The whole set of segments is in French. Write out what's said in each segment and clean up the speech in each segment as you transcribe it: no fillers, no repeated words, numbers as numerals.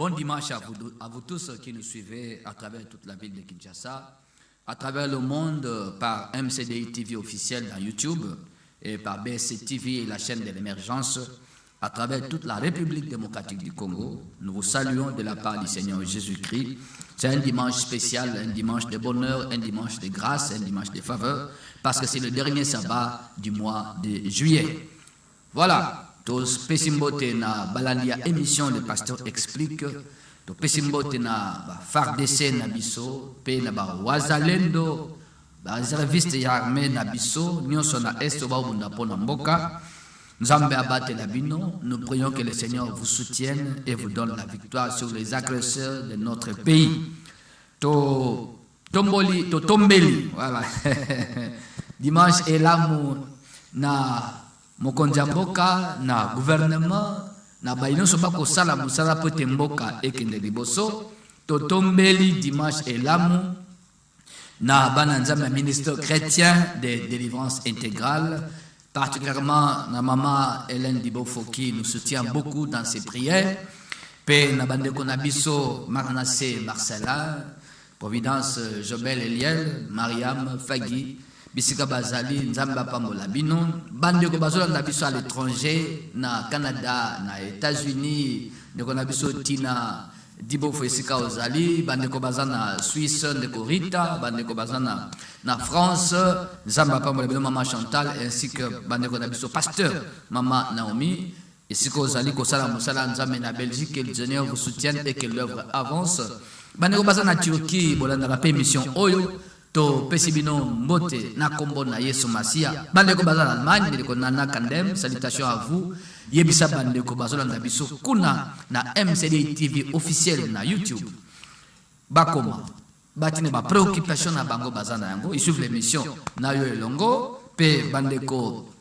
Bon dimanche à vous tous qui nous suivez à travers toute la ville de Kinshasa, à travers le monde par MCDI TV officiel dans YouTube et par BSC TV et la chaîne de l'émergence, à travers toute la République démocratique du Congo. Nous vous saluons de la part du Seigneur Jésus-Christ. C'est un dimanche spécial, un dimanche de bonheur, un dimanche de grâce, un dimanche de faveur, parce que c'est le dernier sabbat du mois de juillet. Voilà. Tous pesimbote na balandia émission le pasteur explique to pesimbote na FARDC na biso pe na ba wazalendo ba réserviste ya armée na biso nyonso na est ba bunda pona mboka nzambe abate la bino. Nous prions que le Seigneur vous soutienne et vous donne la victoire sur les agresseurs de notre pays. Tombeli voilà. Dimanche et l'amour na mokonzi mboka na gouvernement na baino soba ko sala musala pote mboka ekende liboso totombeli dimanche et lamu na bananzama ministre chrétien de délivrance intégrale, particulièrement na maman Hélène Dibofo qui nous soutient beaucoup dans ses prières, pe na bandeko na biso Marnassé Marcella, Providence Jobel Eliel, Mariam Fagui bisika bazali nzamba pambola bino bandeko bazola na biso à l'étranger na Canada na États-Unis ndeko na biso tina Dibofo esika ozali bandeko bazana Suisse ndeko Rita bandeko bazana na France nzamba pambola bino maman Chantal ainsi que bandeko na biso pasteur maman Naomi esika ozali kosala musala nzambe na Belgique. Que le Seigneur vous soutienne et que l'œuvre avance. Bandeko bazana Turquie bolanda la mission oyo to pesibino mbote na kombo na Yesu Masia. Bandeko bazana Allemagne ndeko nana Kandem, salutations à vous. Yebisa bandeko bazolanda biso kuna na MCDI TV officiel na YouTube. Bakoma batine ba préoccupation na bango bazana yango, ils suivent l'émission na yo elongo pe bandeko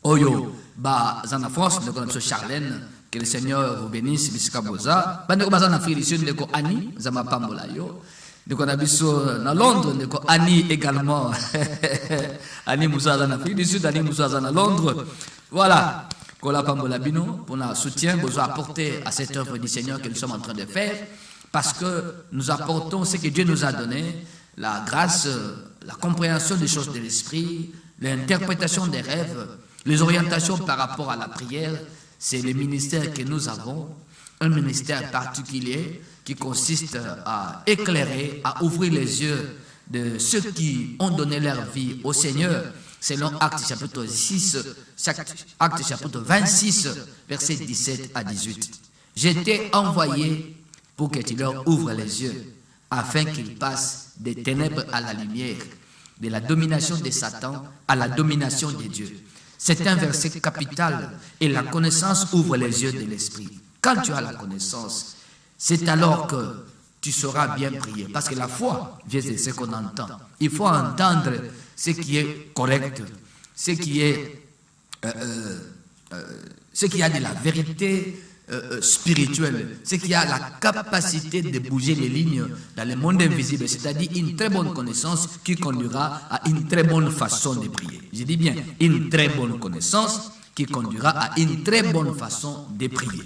oyo bazana France ndeko na Charlène. Que le Seigneur vous bénisse bisika boza. Bandeko bazana Afrique du Sud ndeko Ani zama pambola yo. Ndeko na biso na Londres ndeko Annie également. Annie Moussa en Afrique du Sud, Annie Moussa en Londres. Voilà. Kola pambola bino pour notre soutien, besoin apporter à cette œuvre du Seigneur que nous sommes en train de faire, parce que nous apportons ce que Dieu nous a donné, la grâce, la compréhension des choses de l'esprit, l'interprétation des rêves, les orientations par rapport à la prière. C'est le ministère que nous avons, un ministère particulier qui consiste à éclairer, à ouvrir les yeux de ceux qui ont donné leur vie au Seigneur, selon Actes chapitre 6, Actes chapitre 26, versets 17 à 18. J'étais envoyé pour que tu leur ouvres les yeux, afin qu'ils passent des ténèbres à la lumière, de la domination de Satan à la domination de Dieu. C'est un verset capital et la connaissance ouvre les yeux de l'esprit. Quand tu as la connaissance, c'est alors que tu sauras bien prier. Parce que la foi vient de ce qu'on entend. Il faut entendre ce qui est correct, ce qui a de la vérité spirituelle, ce qui a la capacité de bouger les lignes dans le monde invisible, c'est-à-dire une très bonne connaissance qui conduira à une très bonne façon de prier. Je dis bien, une très bonne connaissance qui conduira à une très bonne façon de prier.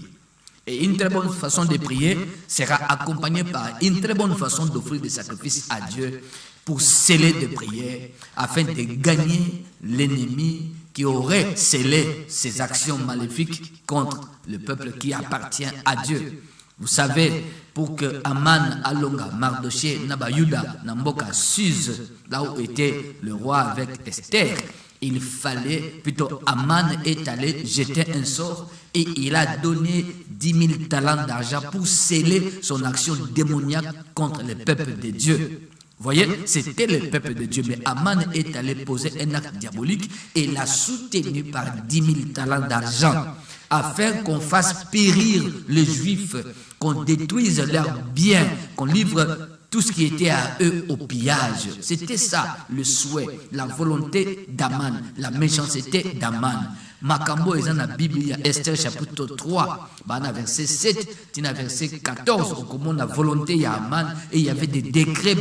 Et une très bonne façon de prier sera accompagnée par une très bonne façon d'offrir des sacrifices à Dieu pour sceller des prières afin de gagner l'ennemi qui aurait scellé ses actions maléfiques contre le peuple qui appartient à Dieu. Vous savez, pour que Aman, Alonga, Mardoché, Nabayuda, Namboka, Suse, là où était le roi avec Esther, il fallait, plutôt Aman est allé jeter un sort et il a donné 10 000 talents d'argent pour sceller son action démoniaque contre le peuple de Dieu. Vous voyez, c'était le peuple de Dieu, mais Aman est allé poser un acte diabolique et l'a soutenu par 10 000 talents d'argent afin qu'on fasse périr les Juifs, qu'on détruise leurs biens, qu'on livre tout ce qui était à eux au pillage. C'était ça le souhait, la volonté d'Aman, la méchanceté d'Aman. Makambo est dans la Bible, il y a Esther chapitre 3, verset 7, verset 14, comment la volonté d'Aman, et il y avait des décrets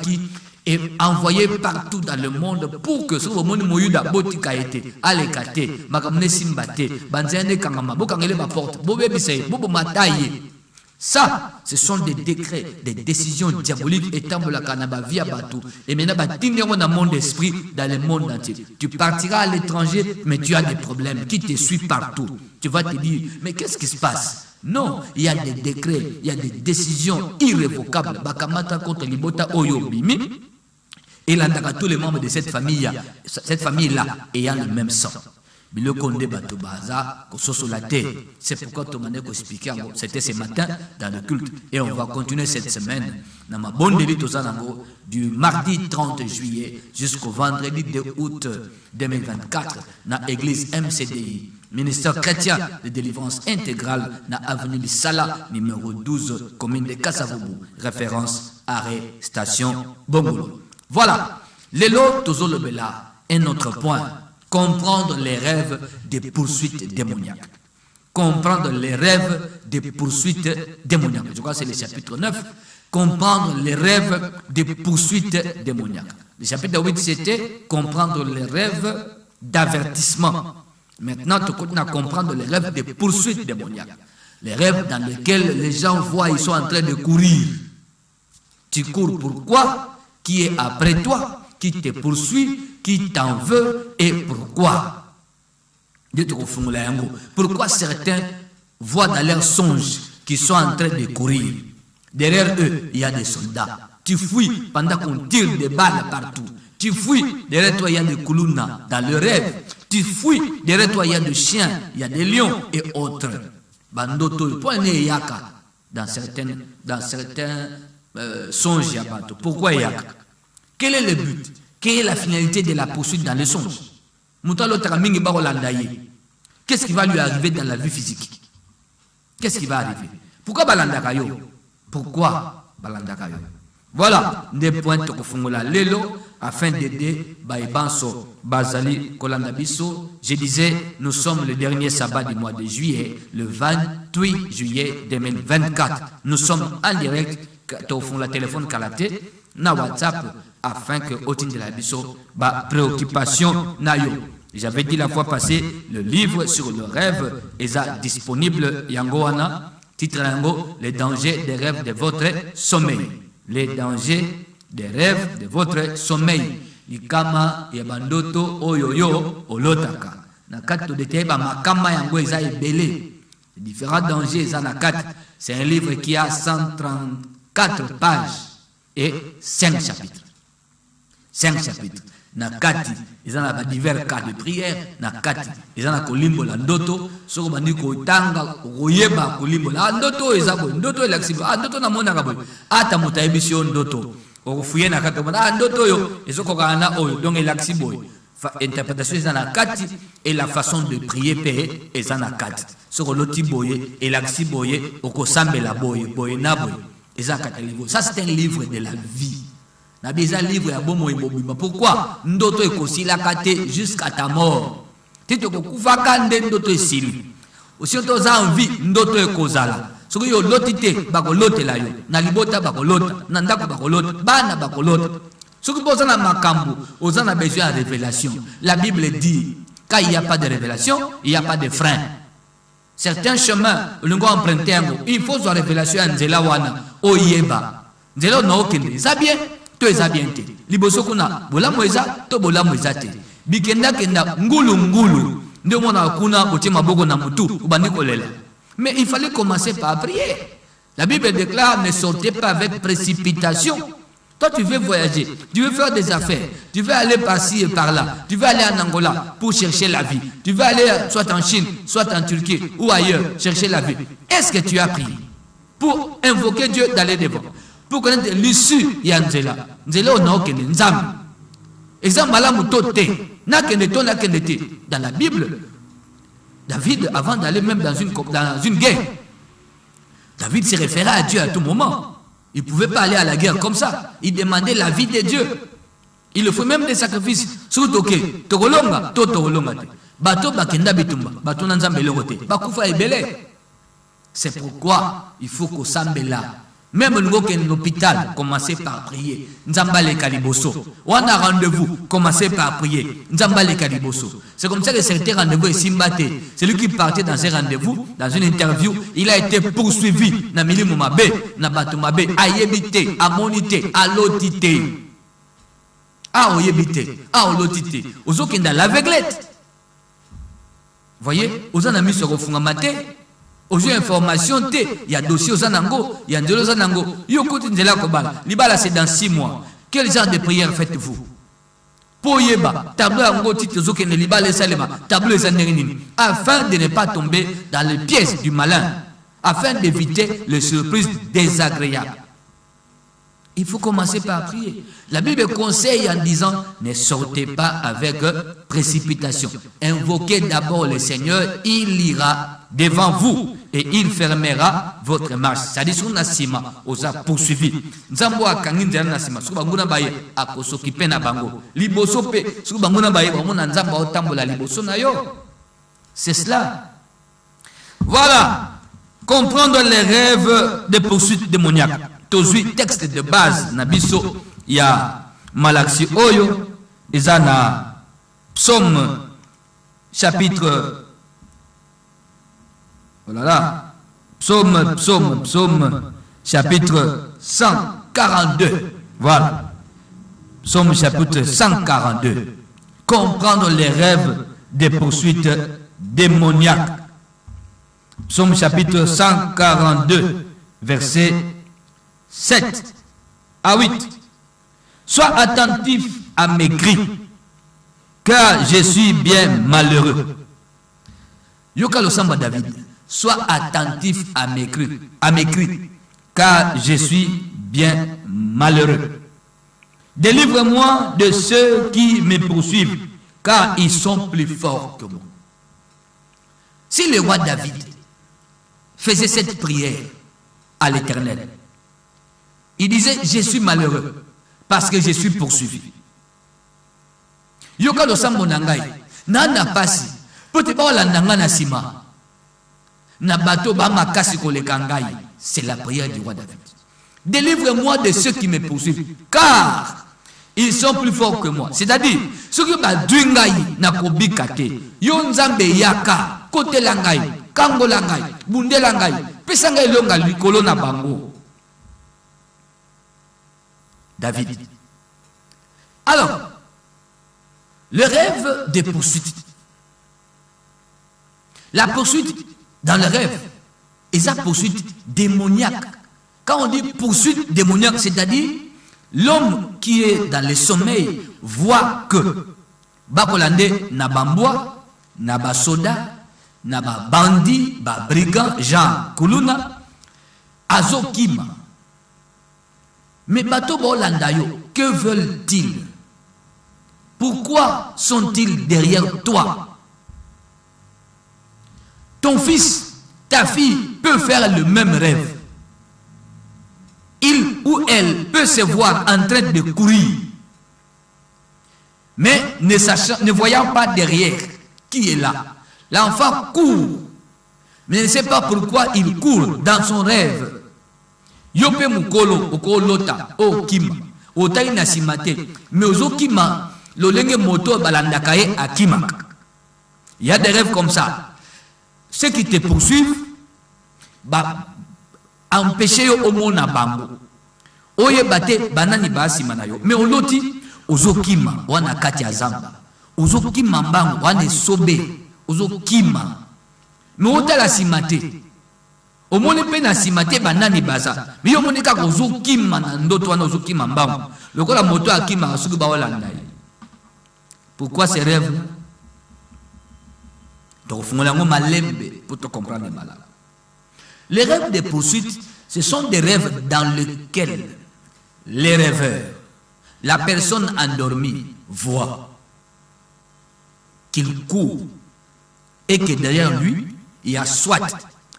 qui est envoyé partout dans le monde pour que ce monde moyuda botika été alekate makamne simbate banzane kangama bokangele ba porte bobebise bobo mataye Ça, ce sont des décrets, des décisions diaboliques étant la canaba via bateau. Et maintenant, dans le monde d'esprit, dans le monde entier. Tu partiras à l'étranger, mais tu as des problèmes qui te suivent partout. Tu vas te dire, mais qu'est-ce qui se passe? Non, il y a des décrets, il y a des décisions irrévocables. Bakamata contre Libota Oyo Bimi. Et là, tous les membres de cette famille-là ayant le même sang. C'est pourquoi Thomas expliqué, c'était ce matin dans le culte. Et on va continuer cette semaine dans ma bonne délite du mardi 30 juillet jusqu'au vendredi 2 août 2024 dans l'église MCDI, ministère chrétien de délivrance intégrale dans avenue Sala, numéro 12, commune de Kassavoubou, référence arrêt station Bongolo. Voilà, l'élo Tozo Lobela, un autre point. Comprendre les rêves des poursuites démoniaques. Comprendre les rêves des poursuites démoniaques. Je crois que c'est le chapitre 9. Comprendre les rêves des poursuites démoniaques. Le chapitre 8, c'était comprendre les rêves d'avertissement. Maintenant, tu continues à comprendre les rêves des poursuites démoniaques. Les rêves dans lesquels les gens voient, ils sont en train de courir. Tu cours pourquoi? Qui est après toi? Qui te poursuit? Qui t'en veut et pourquoi? Pourquoi certains voient dans leurs songes qu'ils sont en train de courir? Derrière eux, il y a des soldats. Tu fuis pendant qu'on tire des balles partout. Tu fuis, derrière toi, il y a des koulouna dans le rêve. Tu fuis, derrière toi, il y a des chiens, il y a des lions et autres. Bandoto, dans certains songes, Yabato. Pourquoi Yaka? Quel est le but? Quelle est la finalité de la poursuite dans les songes? Qu'est-ce qui va lui arriver dans la vie physique? Qu'est-ce qui va arriver? Pourquoi Balandakayo? Pourquoi Balandakayo? Voilà des points que vous lelo afin d'aider Baïbanso Bazali Kolandabiso. Je disais, nous sommes le dernier sabbat du mois de juillet, le 28 juillet 2024. Nous sommes en direct au fond la téléphone Kalaté, na WhatsApp, afin que au de la biso ba préoccupation nayo. J'avais dit la fois passée, le livre sur le rêve est disponible yangoana, titre yango, les dangers des rêves de votre sommeil. Les dangers des rêves de votre sommeil. Ikama yabandoto oyoyo olotaka. Na kato de teba makama yango eza ebele. Différents dangers eza na kat. C'est un livre qui a 134 pages et 5 chapitres. 5 chapitres. Na kati, ils ont divers cas de prière. Na kati, ils ont kolimbo la ndoto. Soko bandi ko tanga koyeba kolimbo la ndoto ezabo ndoto elaksibo. Ndoto na mona kabo. Ata mutaibisio ndoto. Okufuye na kati mona ndoto yo ezoko kana oyo donc elaksibo. Interprétation est na kati et la façon de prier paix est na kati. Soko loti boye elaksiboye okosambela boye boye na boye. Ça c'est un livre de la vie. Pourquoi? Ndoto ekosila kate jusqu'à ta mort. Tito kokufaka nde ndoto esili. Aussi to za envie ndoto ekozala. Soki yo lotite bakolotela yo. Na libota bakolota, na ndako bakolota, bana bakolota. Soki boza na makambo, oza na besoin de révélation. La Bible dit quand il n'y a pas de révélation, il n'y a pas de frein. Certains chemins, il faut une révélation à Nzela wana oyeba. Nzela no okende. Ça bien. To eza bien te liboso kuna bolamu eza to bolamu eza te bikenda kenda ngulu ngulu ndio mona kuna kotie maboko na mutu ubandi kolela. Mais il fallait commencer par prier. La Bible déclare ne sortez pas avec précipitation. Toi tu veux voyager, tu veux faire des affaires, tu veux aller par-ci et par-là, tu veux aller en Angola pour chercher la vie, tu veux aller soit en Chine, soit en Turquie ou ailleurs chercher la vie. Est-ce que tu as prié pour invoquer Dieu d'aller devant? Pour connaître l'issue, il y a Nzela. Nzela, on a aucun exemple. Exemple, dans la Bible, David, avant d'aller même dans une guerre, David se référait à Dieu à tout moment. Il ne pouvait pas aller à la guerre comme ça. Il demandait la vie de Dieu. Il le faut même des sacrifices. Surtout que, Togolonga, Togolonga, Bato Bakenda Bitumba, Bato Nanzambe Lorote, Bakufa Ebele. C'est pourquoi il faut qu'on s'embelle là. Même l'hôpital, commencez par prier. Nzambale Kaliboso. On a rendez-vous, commencez par prier. Nzambale Kaliboso. C'est comme ça que certains rendez-vous est Simbate. Celui qui partait dans ces rendez-vous, dans une interview, il a été poursuivi. Na milimu mabe, na batu mabe, a yebite, a monite, a lotite. A oyebite, a olotite. Ozo kenda l'aveuglette. Voyez, ozo na mis sur refungamate. Aux informations, il y a dossier aux anango, il y a des aux anango. Libala c'est dans 6 mois. Quel genre de prière faites-vous? Poyeba, tableau ango titre zokene libala salema, tableau zanerini, afin de ne pas tomber dans les pièges du malin, afin d'éviter les surprises désagréables. Il faut commencer par prier. La Bible conseille en disant, ne sortez pas avec précipitation. Invoquez d'abord le Seigneur, il ira devant vous et il fermera votre marche. C'est-à-dire, si on a sima, on a poursuivi. Nzambo a kangin zera na sima, suku banguna baye akosoki pe na bango. Liboso pe, suku banguna baye banguna nzambo otambola liboso na yo. C'est cela. Voilà. Comprendre les rêves de poursuite démoniaque. Tozui texte de base nabiso ya Malaxi Oyo ezana psaume chapitre voilà psaume chapitre 142 voilà psaume chapitre 142 comprendre les rêves des poursuites démoniaques psaume chapitre 142 verset 7 à 8. Sois attentif à mes cris, car je suis bien malheureux. Yokalo Samba David, sois attentif à mes cris, car je suis bien malheureux. Délivre-moi de ceux qui me poursuivent, car ils sont plus forts que moi. Si le roi David faisait cette prière à l'Éternel, il disait, je suis malheureux parce que je suis poursuivi. Yoka lo sambo nangai, nana pasi, pote ba la nangana sima, na bato ba makasi ko le kangai. C'est la prière du roi David. Délivre-moi de ceux qui me poursuivent, car ils sont plus forts que moi. C'est-à-dire, ceux qui ba dwingai na kobikate, yo nzambe yaka, kote langai, kango langai, bunde langai, pesangai longa likolo na bango. David. Alors, le rêve des poursuites. La poursuite dans le rêve est la poursuite démoniaque. Quand on dit poursuite démoniaque, c'est-à-dire l'homme qui est dans le sommeil voit que Bakolande n'a pas bois, n'a pas soda, n'a pas bandit, ba brigand, Jean Kuluna, Azokima. Mais Bato Bolandayo, que veulent-ils? Pourquoi sont-ils derrière toi? Ton fils, ta fille peut faire le même rêve. Il ou elle peut se voir en train de courir. Mais ne voyant pas derrière qui est là. L'enfant court, mais ne sait pas pourquoi il court dans son rêve. Yope mukolo okolota o kima otai na simate mais ozo kima lolenge moto balandakaye akima. Il y a des rêves comme ça. Ceux qui te poursuivent ba empêcher au mona bango oye bate banani ba simana yo mais oloti ozo kima wana kati ya zamba ozo kima mbango wana sobe ozo kima mais otala simate au monde pena simate banani baza mais yo monika kozo kima na ndoto wana ozo kima mbango lokola moto akima asuki ba olanda. Pourquoi ces rêves? Donc fongolango malembe pour te comprendre malade. Les rêves de poursuite, ce sont des rêves dans lesquels les rêveurs, la personne endormie voit qu'il court et que derrière lui il y a soit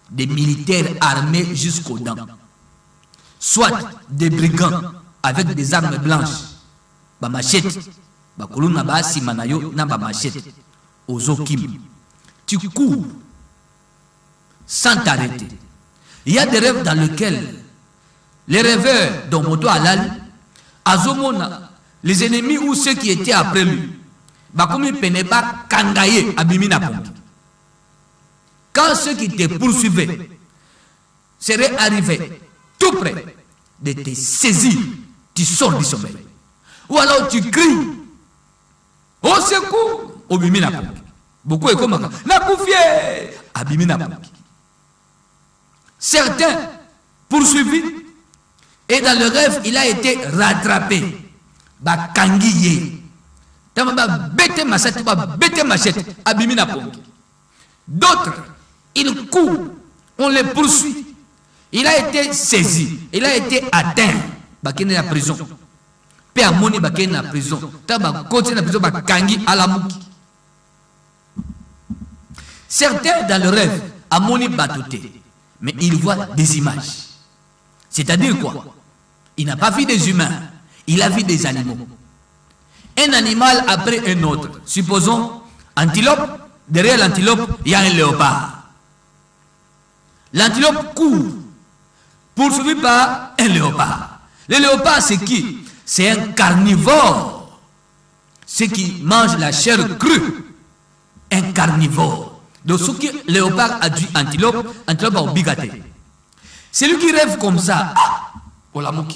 des militaires armés jusqu'aux dents, soit des brigands avec des armes blanches, ba machette, ba koluna ba simanayo na ba machette, ozokim. Tu cours sans t'arrêter. Il y a des rêves dans lesquels les rêveurs dont Moto Alal, Azomona, les ennemis ou ceux qui étaient après lui, Bakomi Peneba Kangaye Abimina Pongi. Quand ceux qui te poursuivaient seraient arrivés tout près de te saisir, tu sors du sommeil. Ou alors tu cries, au secours, Abimina Pongi. Beaucoup est comme ça. La Koufié, Abimina Pongi. Certains poursuivis, et dans le rêve, il a été rattrapé. Bakangiye. Tamba bête machette, Abimina Pongi. D'autres, ils courent, on les poursuit. Il a été saisi, il a été atteint. Bakene la prison. Père Moni Bakene la prison. Tamba côté la prison, Bakangi à la mouki. Certains dans le rêve, Amoni Batouté, mais ils voient des images. C'est-à-dire quoi? Il n'a pas vu des humains, il a vu des animaux. Un animal après un autre. Supposons, antilope, derrière l'antilope, il y a un léopard. L'antilope court, poursuivi par un léopard. Le léopard, c'est qui? C'est un carnivore. Ceux qui mangent la chair crue. Un carnivore. Donc, ce que le léopard a dit antilope a obligaté. Celui qui rêve comme ça, non, non,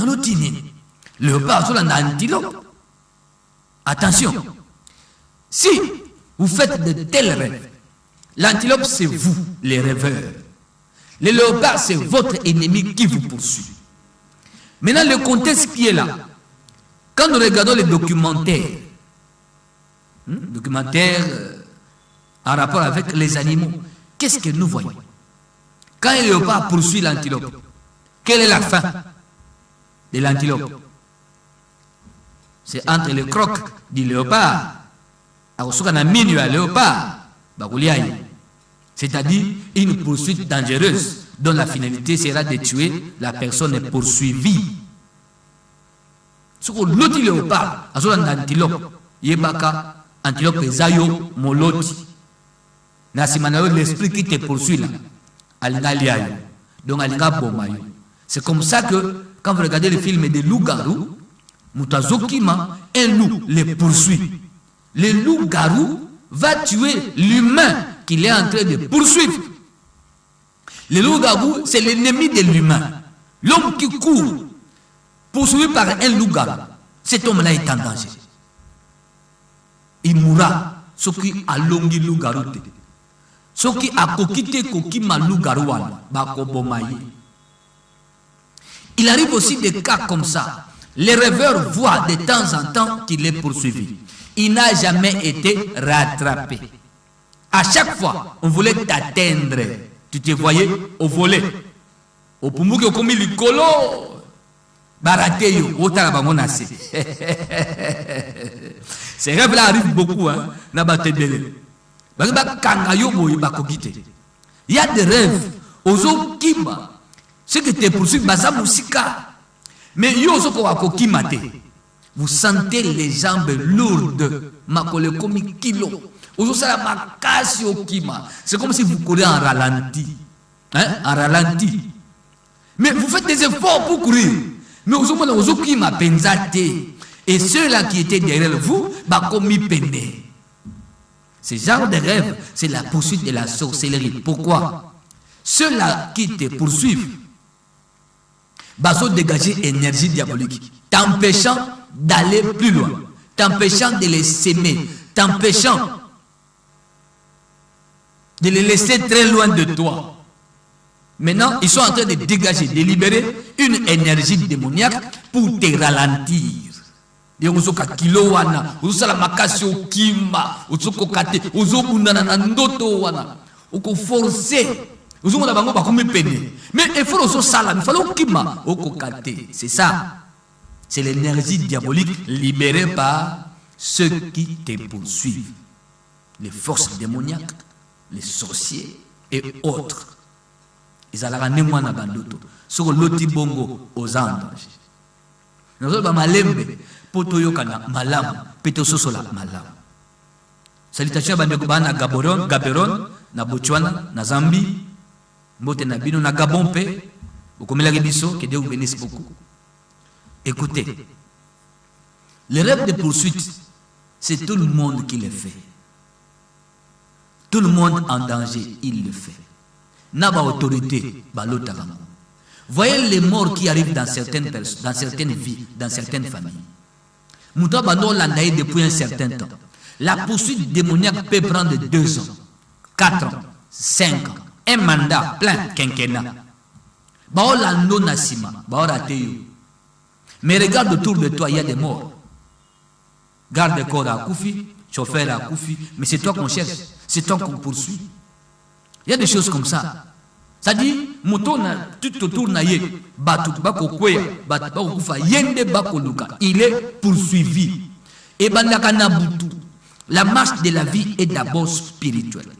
le léopard, c'est un antilope. Attention, si vous faites de tels rêves, l'antilope c'est vous, les rêveurs. Le léopard c'est votre ennemi qui vous poursuit. Maintenant, le contexte qui est là, quand nous regardons les documentaires, en rapport avec les animaux, qu'est-ce que nous voyons? Quand le léopard poursuit l'antilope, quelle est la fin de l'antilope? C'est entre le croc du léopard c'est-à-dire une poursuite dangereuse dont la finalité sera de tuer la personne poursuivie. Ce que l'autre léopard, antilope, yebaka, antilope zayo moloti. L'esprit qui te poursuit là, donc c'est comme ça que quand vous regardez le film de loup-garou, Moutazokima, un loup les poursuit. Le loup-garou va tuer l'humain qu'il est en train de poursuivre. Le loup-garou, c'est l'ennemi de l'humain. L'homme qui court, poursuivi par un loup-garou, cet homme-là est en danger. Il mourra, ce qui a longi loup-garou. Ce qui a kokité kokima loup-garou, il arrive aussi des cas comme ça. Les rêveurs voient de temps en temps qu'il est poursuivi. Il n'a jamais été rattrapé. À chaque fois, on voulait t'atteindre. Tu te voyais au volet. Au Pumuki, comme il colo. Barateyo, au Tarabamonase. Ces rêves-là arrivent beaucoup. Il y a des rêves. Aux Kimba. Ceux qui te poursuivent, Bazamusika. Mais vous sentez les jambes lourdes, c'est comme si vous courez en ralenti. En ralenti. Mais vous faites des efforts pour courir. Mais et ceux-là qui étaient derrière vous, ce genre de rêve, c'est la poursuite de la sorcellerie. Pourquoi? Ceux-là qui te poursuivent, baso dégager énergie diabolique, t'empêchant d'aller plus loin, t'empêchant de les s'aimer, t'empêchant de les laisser très loin de toi. Maintenant, ils sont en train de dégager, de libérer une énergie démoniaque pour te ralentir. Mais il faut aussi salam, il faut kima c'est ça. C'est l'énergie diabolique libérée par ceux qui te poursuivent. Les forces démoniaques, les sorciers et autres. Ils allaient ramener moi na bandoto. Sur l'oti bongo aux anges. Nous avons malembe poto yokana malam peto sosola malam. Salutation bandeko bana Gaborone, na Botswana, na Zambie. Mbote na bino na Gabon pe Que Dieu vous bénisse beaucoup. Écoutez, le rêve de poursuite, c'est tout le monde qui le fait. Tout le monde en danger, il le fait. N'a pas autorité, voyez les morts qui arrivent dans certaines personnes, dans certaines vies, dans certaines familles. Mouta Bando l'a depuis un certain temps. La poursuite démoniaque peut prendre 2 ans, 4 ans, 5 ans, un mandat plein, quinquennat. Baolando Nassima, Baorateyo. Mais regarde autour de toi, il y a des morts. Garde corps à Koufi, chauffeur à Koufi, mais c'est toi qu'on cherche, c'est toi qu'on poursuit. Il y a des choses comme ça. Ça dit, tout autour naïe, il est poursuivi. Et la marche de la vie est d'abord spirituelle.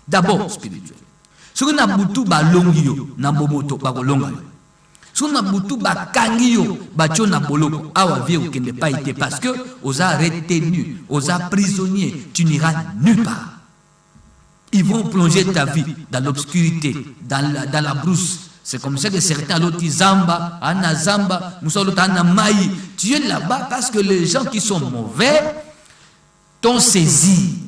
D'abord spirituelle. Si on a boutou ba longio, na bomoto ba longa. Si on a boutou ba kangio, ba chona boloko, awa vie ou qui n'est pas été parce que aux a retenus, aux a prisonniers, tu n'iras nulle part. Ils vont plonger ta vie dans l'obscurité, dans la brousse. C'est comme ça que certains l'autre Zamba, Anna Zamba, Moussolota Anna Maï. Tu es là-bas parce que les gens qui sont mauvais t'ont saisi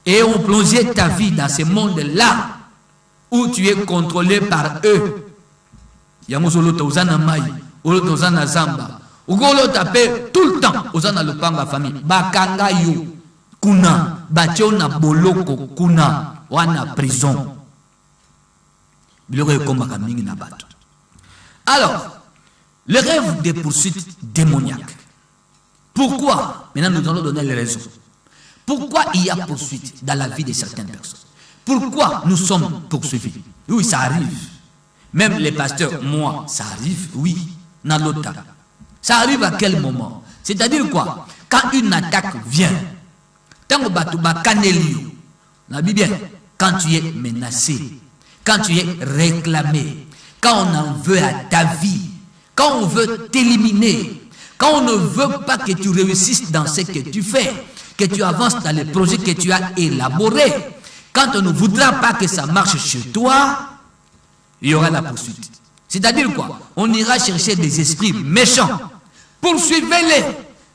et ont plongé ta vie dans ce monde-là où tu es contrôlé par eux. Yamousolota Ozana Maï, Ozana Zamba, Ugolo tapé tout le temps, Ozana Lupanga famille, Bakanga Yo, Kuna, Bachona Boloko, Kuna. Wana prison. Alors, le rêve des poursuites démoniaques. Pourquoi? Maintenant, nous allons donner les raisons. Pourquoi il y a poursuite dans la vie de certaines personnes? Pourquoi nous sommes poursuivis? Oui, ça arrive. Même les pasteurs, moi, ça arrive, oui. Nalota. Ça arrive à quel moment? C'est-à-dire quoi? Quand une attaque vient, tant batuba kanelio, la Bible, quand tu es menacé, quand tu es réclamé, quand on en veut à ta vie, quand on veut t'éliminer, quand on ne veut pas que tu réussisses dans ce que tu fais, que tu avances dans les projets que tu as élaborés, quand on ne voudra pas que ça marche chez toi, il y aura la poursuite. C'est-à-dire quoi? On ira chercher des esprits méchants. Poursuivez-les.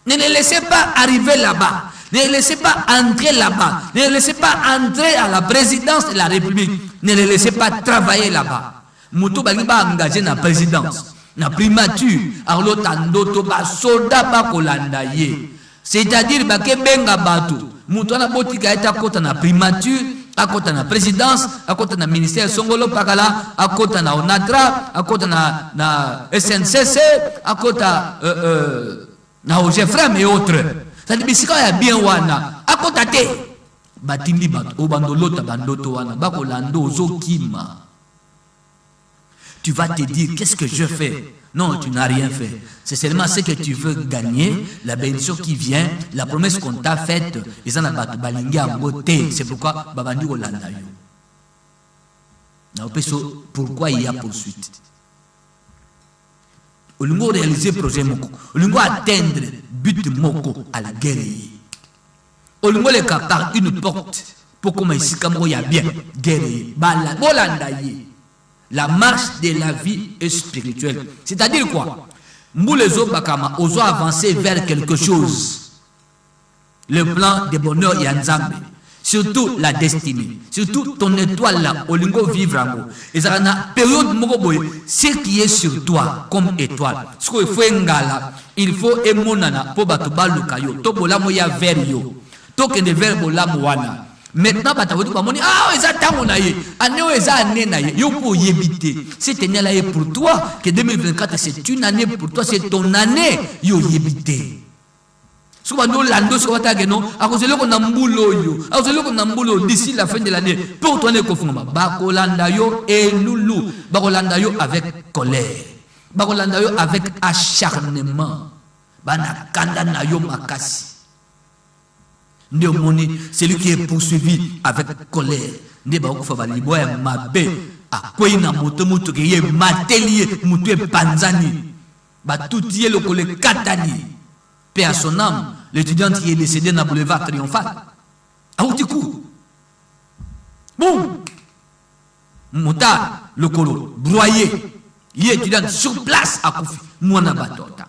Ne les laissez pas arriver là-bas. Ne les laissez pas entrer là-bas. Ne les laissez pas entrer à la présidence de la République. Ne les laissez pas travailler là-bas. Moutou Baliba engagé dans la présidence, dans la primature, alors tandoto ba soldat ba kolandaye. C'est-à-dire que benga batu. Moutou na botika eta kota na primature, à côté de la présidence, à côté de la ministère Songolo Pakala, à côté de la ONATRA, à côté de la SNCC, à côté de la OGFREM et autres. C'est-à-dire que si il y a bien wana, à côté de batindi bat, obandolota bandoto wana, bakolando zokima. Tu vas te dire, qu'est-ce que je fais? Non, tu n'as rien fait. C'est seulement ce que tu veux gagner, la bénédiction qui vient, la promesse qu'on t'a faite. C'est pourquoi Babandi Olanda. Pourquoi il y a poursuite? On doit réaliser le projet Moko. On doit atteindre le but Moko à la guerre. On doit le par une porte pour qu'on ici comme il y a bien guerre. La marche de la vie est spirituelle. C'est-à-dire quoi? Mboulezo Bakama, oso avancer vers quelque chose. Le plan de bonheur Yanzambe. Surtout la destinée. Surtout ton étoile là, Olingo vivre en haut. Et ça na période Mogoboy, ce qui est sur toi comme étoile. Ce qu'il faut ngala, il faut emonana pour batuba lukayo. To bolamo ya verio. To kende verbo la moana. Maintenant, c'est une année pour toi, que 2024 c'est une année pour toi, c'est ton année. Yo yébité. D'ici la fin de l'année, pour toi, Bakolandayo et Loulou, Bakolandayo avec colère, Bakolandayo avec acharnement, Banakandanayo Makasi. Celui qui est poursuivi avec colère. Paix à son âme, l'étudiant qui est décédé dans le boulevard Triomphal. Boum! Moutard, le colo, broyé. Il est étudiant sur place à Koufi. Mouana Batota.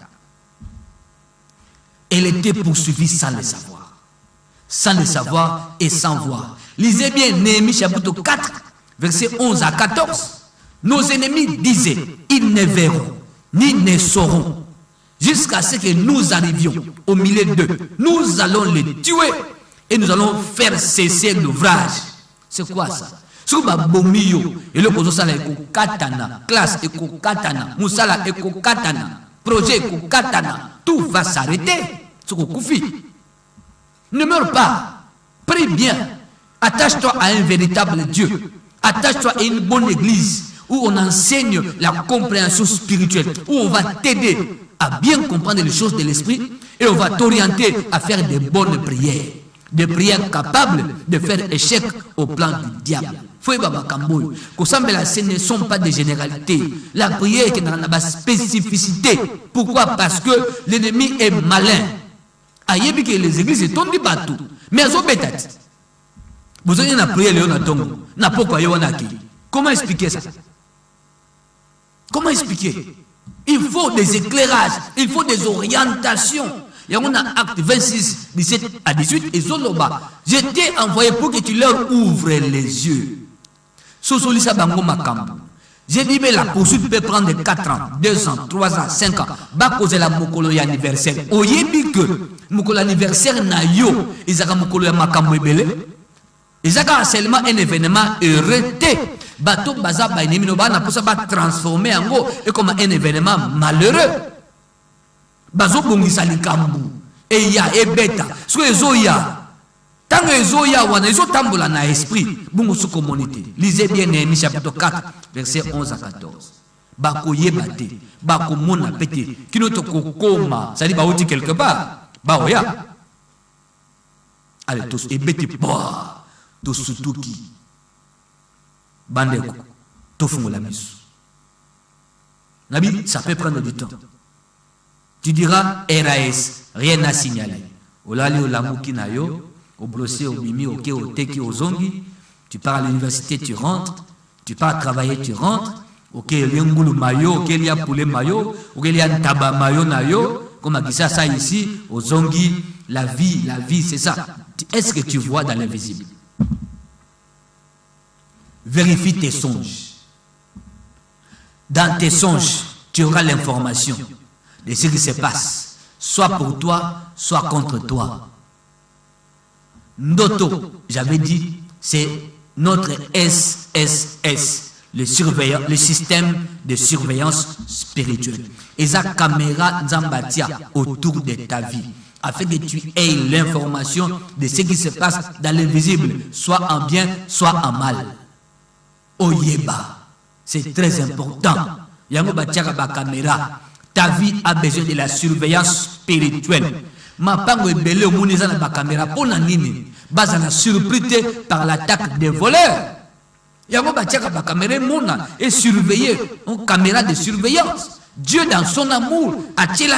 Elle était poursuivie sans le savoir. Sans le savoir et sans voir. Lisez bien Néhémie chapitre 4, versets 11 à 14. Nos ennemis disaient, ils ne verront, ni ne sauront, jusqu'à ce que nous arrivions au milieu d'eux. Nous allons les tuer et nous allons faire cesser l'ouvrage. C'est quoi ça? Sur ma bomio, et le kozosala eko katana, classe eko katana, musala eko katana, projet eko katana, tout va s'arrêter. Ne meurs pas, prie bien, attache-toi à un véritable Dieu, attache-toi à une bonne église où on enseigne la compréhension spirituelle, où on va t'aider à bien comprendre les choses de l'esprit et on va t'orienter à faire des bonnes prières, des prières capables de faire échec au plan du diable. Ce ne sont pas des généralités. La prière est une spécificité. Pourquoi? Parce que l'ennemi est malin. Ayebi que les églises sont tombées partout. Mais elles ont bêté. Vous avez une prière, Léon Atongo. Comment expliquer ça? Comment expliquer? Il faut des éclairages, il faut des orientations. Il y a un acte 26, 17 à 18, et Zoloba. Je t'ai envoyé pour que tu leur ouvres les yeux. Sosolisa Bango Makambo. J'ai dit, mais la poursuite peut prendre 4 ans, 2 ans, 3 ans, 5 ans. Bah, cause la mokolo anniversaire. Oyebi que mokolo anniversaire na yo, Isaka mokolo ya Makambo ebele. Isaka seulement un événement arrêté. Bateau baza ba ennemi no ba na posa ba transformer en gros et comme un événement malheureux. Bazo bongisa likambu. Et ya ebeta. Ce que zoya. Tant que zoya wana iso tambola na esprit. Bungo sous communauté. Lisez bien Néhémie chapitre 4 verset 11 à 14. Bako yebate, bako mona pété. Kino to kokoma, ça dit ba outi quelque part. Ba oya. Allez tous ebeti ba. To sutuki. Bandeko, tofungo la misu. Nabi, ça peut prendre du temps. Tu diras RAS, rien à signaler. Olali olamuki na yo, au brossé, au mimi, au ke, au teki, au zongi. Tu pars à l'université, tu rentres. Tu pars travailler, tu rentres. Ok, il y a un goulou mayo, ok, il y a un poulet mayo, ok, il y a un tabac mayo nayo. Comme on dit ça ici, au zongi, la vie, c'est ça. Est-ce que tu vois dans l'invisible? Vérifie tes songes. Dans tes songes, tu auras l'information de ce qui se passe, soit pour toi, soit contre toi. Ndoto, j'avais dit, c'est notre SSS, le système de surveillance spirituelle. Et ça, caméra Nzambatia autour de ta vie, afin que tu aies l'information de ce qui se passe dans l'invisible, soit en bien, soit en mal. Oyeba, c'est très important. Yango batiaka ba caméra. Ta vie a besoin de la surveillance spirituelle. Ma pango ebele omuniza na ba caméra pour na nini? Bazana surpris par l'attaque des voleurs. Yango batiaka ba caméra mona et surveiller, une caméra de surveillance. Dieu dans son amour a tiré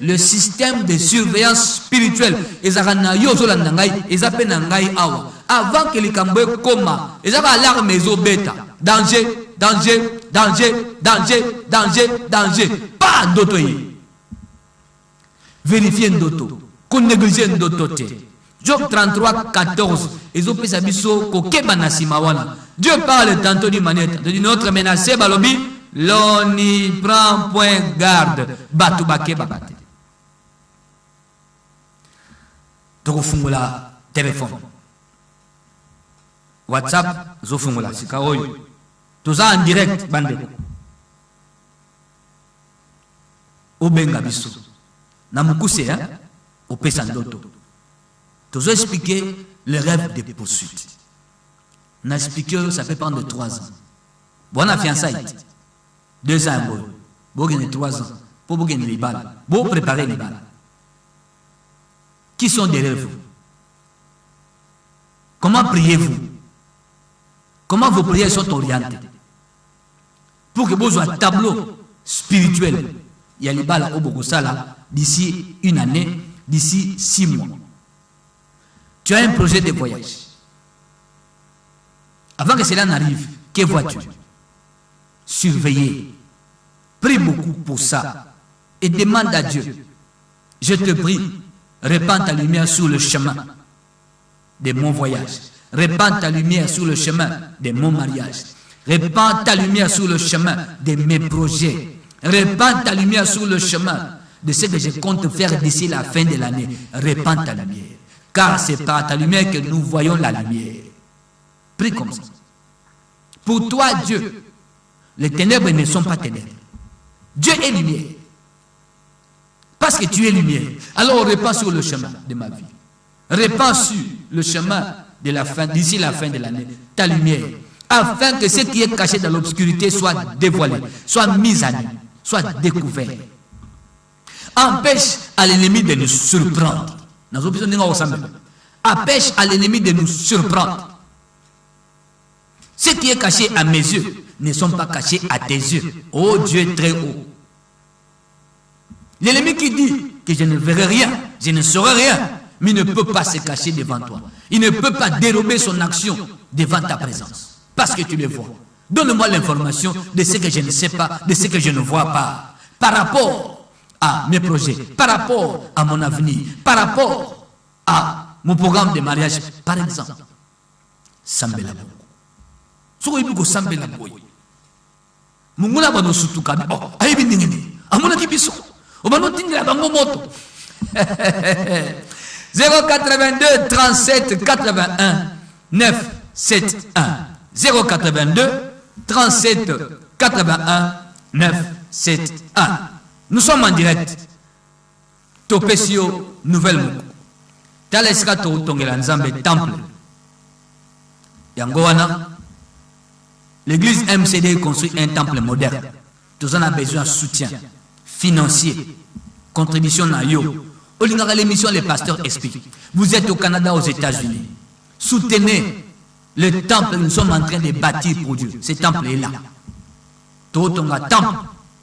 le système de surveillance spirituelle. Ezarana yo zolanda ngai, ezape na ngai awa. Avant que les Camboués coma, ils avaient l'alarme et bêta. Danger, danger, danger, danger, danger, danger. Pas d'auto. Vérifiez d'auto. Qu'on néglige d'auto. Job 33, 14. Ils ont pris sa biso kokeba na simawana. Dieu parle tantôt d'une manière. De notre menacé balobi, l'on n'y prend point garde. Batu bakeba bate. Donc fungula téléphone. WhatsApp, zofungula sika oyo. Toza en direct bandeko. Obenga biso. Na mukuse hein, opesa ndoto. Tozo expliquer le rêve de poursuite. Na expliqué ça peut prendre 3 ans. Bon a fiançailles. 2 ans bon. Bon gagner 3 ans. Pour vous gagner les balles. Bon préparer les balles. Qui sont derrière vous? Comment priez-vous? Comment vos prières sont orientées? Pour que vous ayez un tableau spirituel. Il y a les balles au Bogosala d'ici 1 année, d'ici 6 mois. Tu as un projet de voyage. Avant que cela n'arrive, que vois-tu? Surveiller Prie beaucoup pour ça. Et demande à Dieu. Je te prie, répands ta lumière sur le chemin de mon voyage. Répands ta lumière sur le chemin de mon mariage. Répands ta lumière sur le chemin de mes projets. Répands ta lumière sur le chemin de ce que je compte faire d'ici la fin de l'année. Répands ta lumière. Car c'est par ta lumière que nous voyons la lumière. Prie comme ça. Pour toi, Dieu, les ténèbres ne sont pas ténèbres. Dieu est lumière. Parce que tu es lumière. Alors répands sur le chemin de ma vie. Répands sur le chemin de la fin, d'ici la fin de l'année, ta lumière. Afin que ce qui est caché dans l'obscurité soit dévoilé, soit mis à nu, soit découvert. Empêche à l'ennemi de nous surprendre. Empêche à l'ennemi de nous surprendre. Ce qui est caché à mes yeux ne sont pas cachés à tes yeux. Oh Dieu très haut. L'ennemi qui dit que je ne verrai rien, je ne saurai rien, mais il ne peut pas se cacher devant toi. Il ne peut pas dérober son action devant ta présence. Parce que tu le vois. Donne-moi l'information de ce que je ne sais pas, de ce que je ne vois pas. Par rapport à mes projets, par rapport à mon avenir, par rapport à mon programme de mariage, par exemple. Sambela Boy. So ibu ko Sambela Boy. Mungula bano sutuka. Oh, ayibi ndingini. Amuna kibiso. Obano tindira bango moto. 082 37 81 971 082 37 81 971. Nous sommes en direct. Topesio Nouvelle Moko. Taleska to tongela nzambe temple. Yangoana. L'église MCD construit un temple moderne. Tous en a besoin de soutien financier, contribution à yo. Au lieu de l'émission, les pasteurs expliquent. Vous êtes au Canada, aux États-Unis. Soutenez le temple que nous sommes en train de bâtir pour Dieu. Ce temple est là. Tout un temple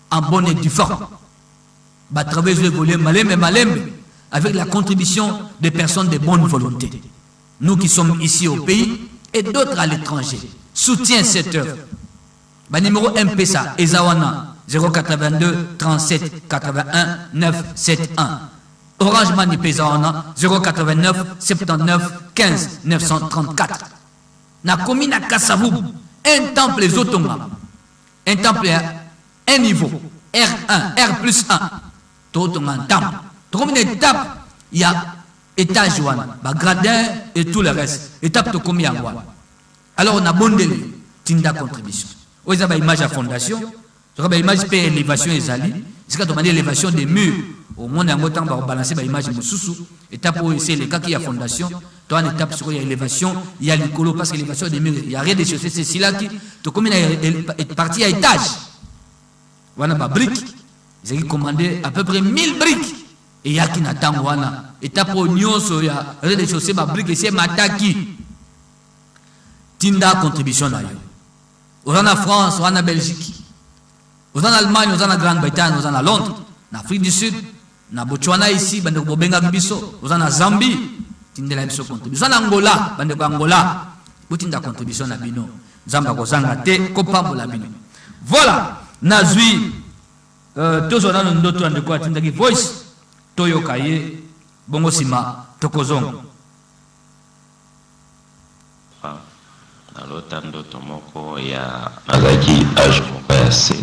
en bonne et due forme. Travers le volet Malembe, avec la contribution des personnes de bonne volonté. Nous qui sommes ici au pays et d'autres à l'étranger. Soutiens cette œuvre. Numéro MPSA, Ezawana, 082 37 81 971. Orange Mani Pesawana, 089 79 15 934. Na commune à Kassavou, un temple Zotonga. Un temple à un niveau, R1, R+1. Tout un temple. Combien d'étapes il y a étage, gradin et tout le reste. Étape de combien? Alors on a bondé Tinda contribution. Vous avez une image à fondation, vous avez une image pour élévation et zali. C'est quand on a l'élévation des murs. Au monde en temps, on va balancer l'image de Moussoussou. Étape où c'est le cas qui a fondation. Toi, une étape sur l'élévation, il y a l'écolo parce que l'élévation des murs, il n'y a rien de choses. C'est cela qui, tout comme il est parti à étage. Voilà ma brique. Ils ont commandé à peu près 1000 briques. Et il y a qui n'attend voilà. Étape où il y a rien de choses, ma brique et c'est ma taki. Tinda contribution là. On en a France, on en a Belgique. On en a Allemagne, on en a Grande-Bretagne, on en a Londres, en Afrique du Sud, on a Botswana ici, on en a Zambie, Tinda la contribution. On en a Angola, on a Angola, on a contribution à Bino. Zamba Kozanga te, Kopambo la Bino. Voilà, Nazui, tous on a un autre de quoi Tinda qui voice, Toyo Kaye, Bongosima, Tokozong. Nalota ndoto moko ya nazaki age moko ya se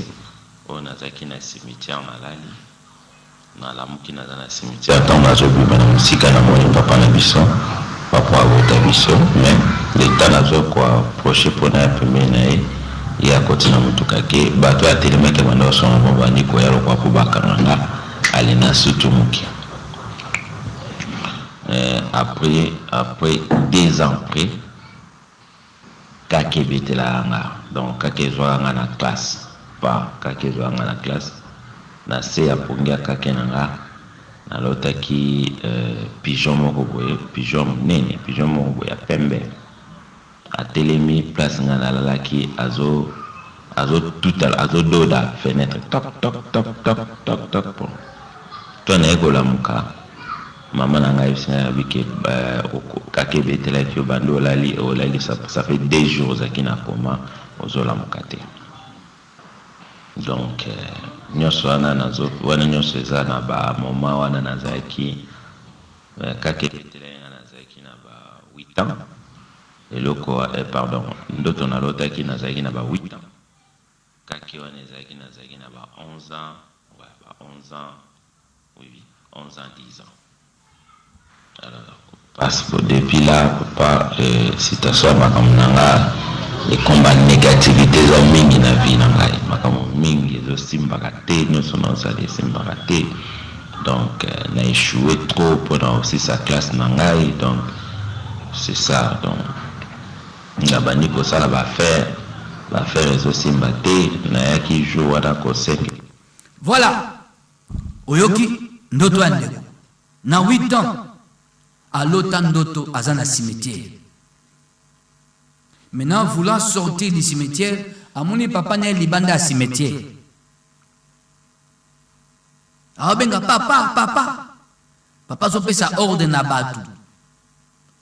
o nazaki na cimetière malali nalamuki naza na cimetière ntango nazobima na mosika na moni papa na biso papa abota biso mais leta nazokoaproche mpona ya pembeni na ye ye akoti na motuka ke bato ya telemaki banda osonga mpo bandi koya lokwa mpo bakanganga ali na sutu moki après 2 ans après kake betela nga donc kake zwanga na classe pas kake zwanga na classe na se ya pongia kake nanga na lotaki pigeon moko boye pigeon nene pigeon moko boye pembe a telemi place nga na lalaki azo doda fenêtre toc bon to na ekola muka maman n'a pas eu que kake betela ki obando olali ça fait 2 jours qui n'a coma ozola mukate Donc nyonso wana nazo wana nyonso eza na ba moment wana nazaki kaka betele nazaki na ba 8 ans eloko pardon ndoto nalotaki nazaki na ba 8 ans kaka wana nazaki na ba 11 ans ouais ba 11 ans oui 11 ans 10 ans alors parce que depuis là papa situation makamnanga les combats négativité za mingi na vie na ngai makamo mingi zo simbaka te nyonso nazali simbaka te donc n'a échoué trop pendant aussi sa classe na ngai donc c'est ça donc na bani ko sala ba faire zo simba te na yaki jour wana ko seke. Voilà oyoki ndoto andeko na 8 ans à l'autant ndoto azana cimetière. Maintenant, voulant sortir du cimetière, à mon papa n'est libanda cimetière. Ah benga papa. Papa so pesa ordre na batu.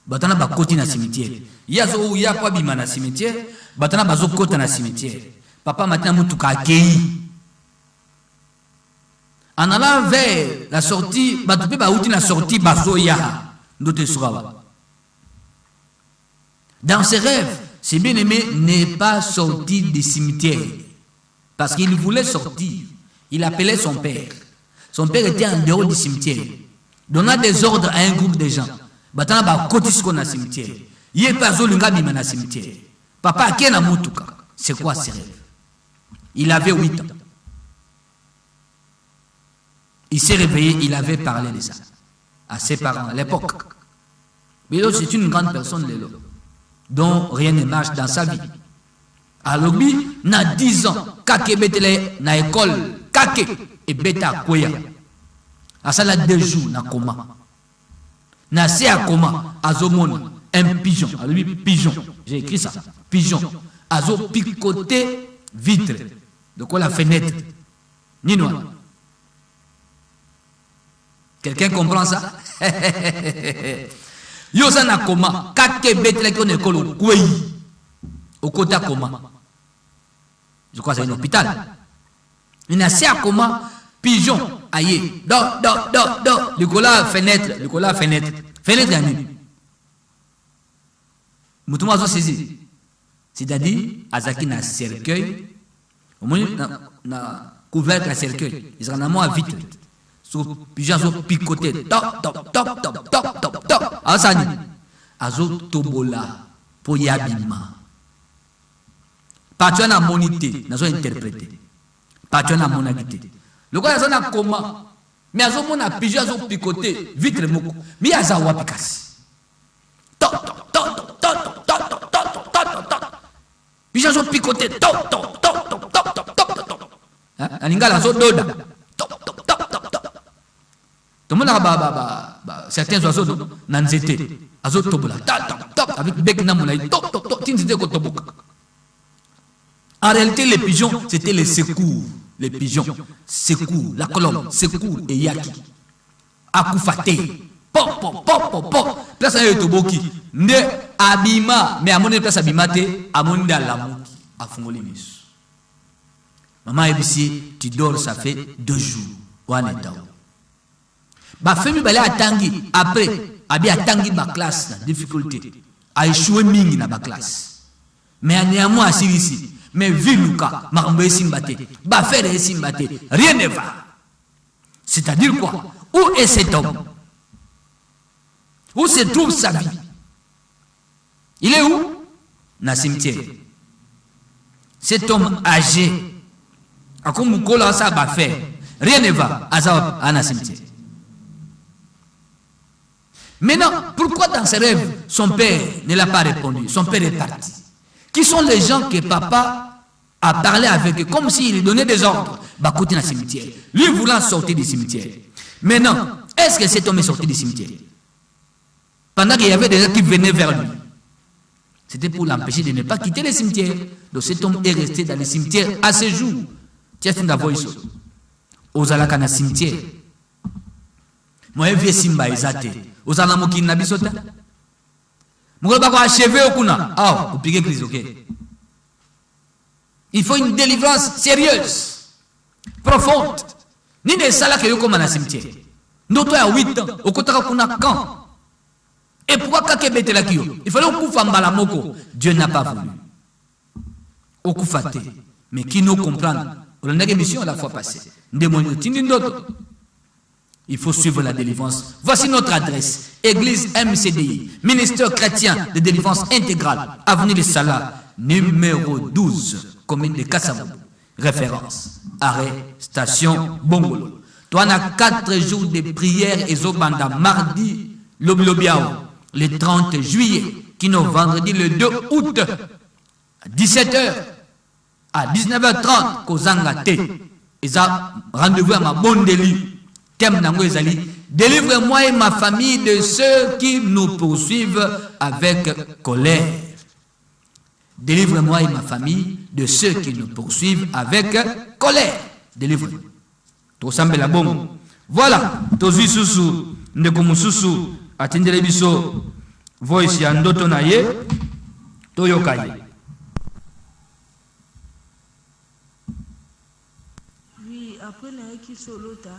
Batana ba koti na cimetière. Yazo ya kwa bima na cimetière, batana bazo kota na cimetière. Papa maintenant mutuka akei. En allant vers la sortie, batu pe ba uti na sortie bazo ya. Ndote surawa. Dans ses rêves, ce bien-aimé n'est pas sorti du cimetière. Parce qu'il voulait sortir. Il appelait son père. Son père était en dehors du cimetière. Donnant des ordres à un groupe de gens. Batana ba kotisko na cimetière. Yé pas zolinga bima na cimetière. Papa akena mutuka. C'est quoi ses rêves? Il avait 8 ans. Il s'est réveillé, il avait parlé de ça à ses parents à l'époque. Mais c'est une grande personne, Lélo, dont rien ne marche dans sa vie. Alors lui, na 10 ans, kake betele na école, kake et beta koya. À ça, 2 jours, na coma. Na se à coma, azomon, un pigeon. Alors lui, pigeon, j'ai écrit ça, pigeon. Azo picoté vitre. De quoi la fenêtre? Ninois. Quelqu'un comprend ça? Yosa na coma, kake betele qu'on école kwei. Au côté coma. Je crois que c'est un hôpital. Il a à coma, pigeon, aïe, do, le cola fenêtre, fenêtre à nuit. Moutouma a saisi. C'est-à-dire, Azaki na cercueil, au moins, na couvercle à cercueil. Ils en ont à vitre. Sur pigeon, sur picoté, top. Asani. Azo tobola, pour yabima. Pas tu as monité, n'a pas interprété. Pas tu as monité. Le gars a un comment, mais à ce moment pigeon a picoté, vitre moko, mais à ça wapikas. Pigeon a picoté, top. Aninga la zone d'oda. Tout le monde a certains oiseaux n'anzété, azotobola, top, avec bec namoulaï, top, tinzité kotoboka. En réalité, les pigeons, c'était les secours. Les pigeons, secours, la colombe, secours et yaki. Akufate, pop. Place à yotoboki. Ne abima, mais à mon place abimate, à mon dalamouki, à fongolimis. Maman ici, tu dors, ça fait 2 jours. Wanetao. Ba femi bale atangi, après, abi atangi ba classe, la difficulté. A échoué mingi na ba classe. Mais à néanmoins, à ici. Mais vu Lucas, Marambé Simbate, Bafere Simbate, rien ne va. C'est-à-dire quoi? Où est cet homme? Où se trouve sa vie? Il est où? Dans le cimetière. Cet homme âgé, à comme Moukola ça va faire, rien ne va à la cimetière. Maintenant, pourquoi dans ses rêves, son père ne l'a pas répondu? Son père est parti. Qui sont les gens que papa a parlé avec eux, comme s'il lui donnait des ordres? Bakouti dans le cimetière. Lui voulant sortir du cimetière. Maintenant, est-ce que cet homme est sorti du cimetière? Pendant qu'il y avait des gens qui venaient vers lui. C'était pour l'empêcher de ne pas quitter le cimetière. Donc cet homme est resté dans le cimetière à ce jour. Tiens, c'est une voix ici. Ozalaka na cimetière. Moi, je vais simba ezate. Ozala moki nabisota. Il faut une délivrance sérieuse. profonde. Ni ne sala que yo comme na cimetière. Ndoto ya 8 ans, okotaka kuna quand. Et pourquoi kakebete la kio? Il fallait okufa mbala moko. Dieu n'a pas voulu. Okufate. Mais qui nous comprend? On a une émission la fois passée. Il faut suivre la délivrance. Voici notre adresse. Église MCDI, ministère chrétien de délivrance intégrale, avenue de Salah, numéro 12, commune de Kassabou. Référence, arrêt, station, Bongolo. Toi, on a 4 jours de prière et Zobanda, mardi, Lobiao, le 30 juillet, qui nous vendredi le 2 août, à 17h, à 19h30, Kozanga T. Et ça, rendez-vous à ma bonne délit. Thème d'Ango Ezali. Délivre-moi et ma famille de ceux qui nous poursuivent avec colère. Délivre-moi et ma famille de ceux qui nous poursuivent avec colère. Délivre-moi. Tosambe la bombe. Voilà. Tozi Susu, Ndekomu Susu, Atindele Biso, Voice Yandoto Naye, Toyokaye. Oui, après Naeki Solota,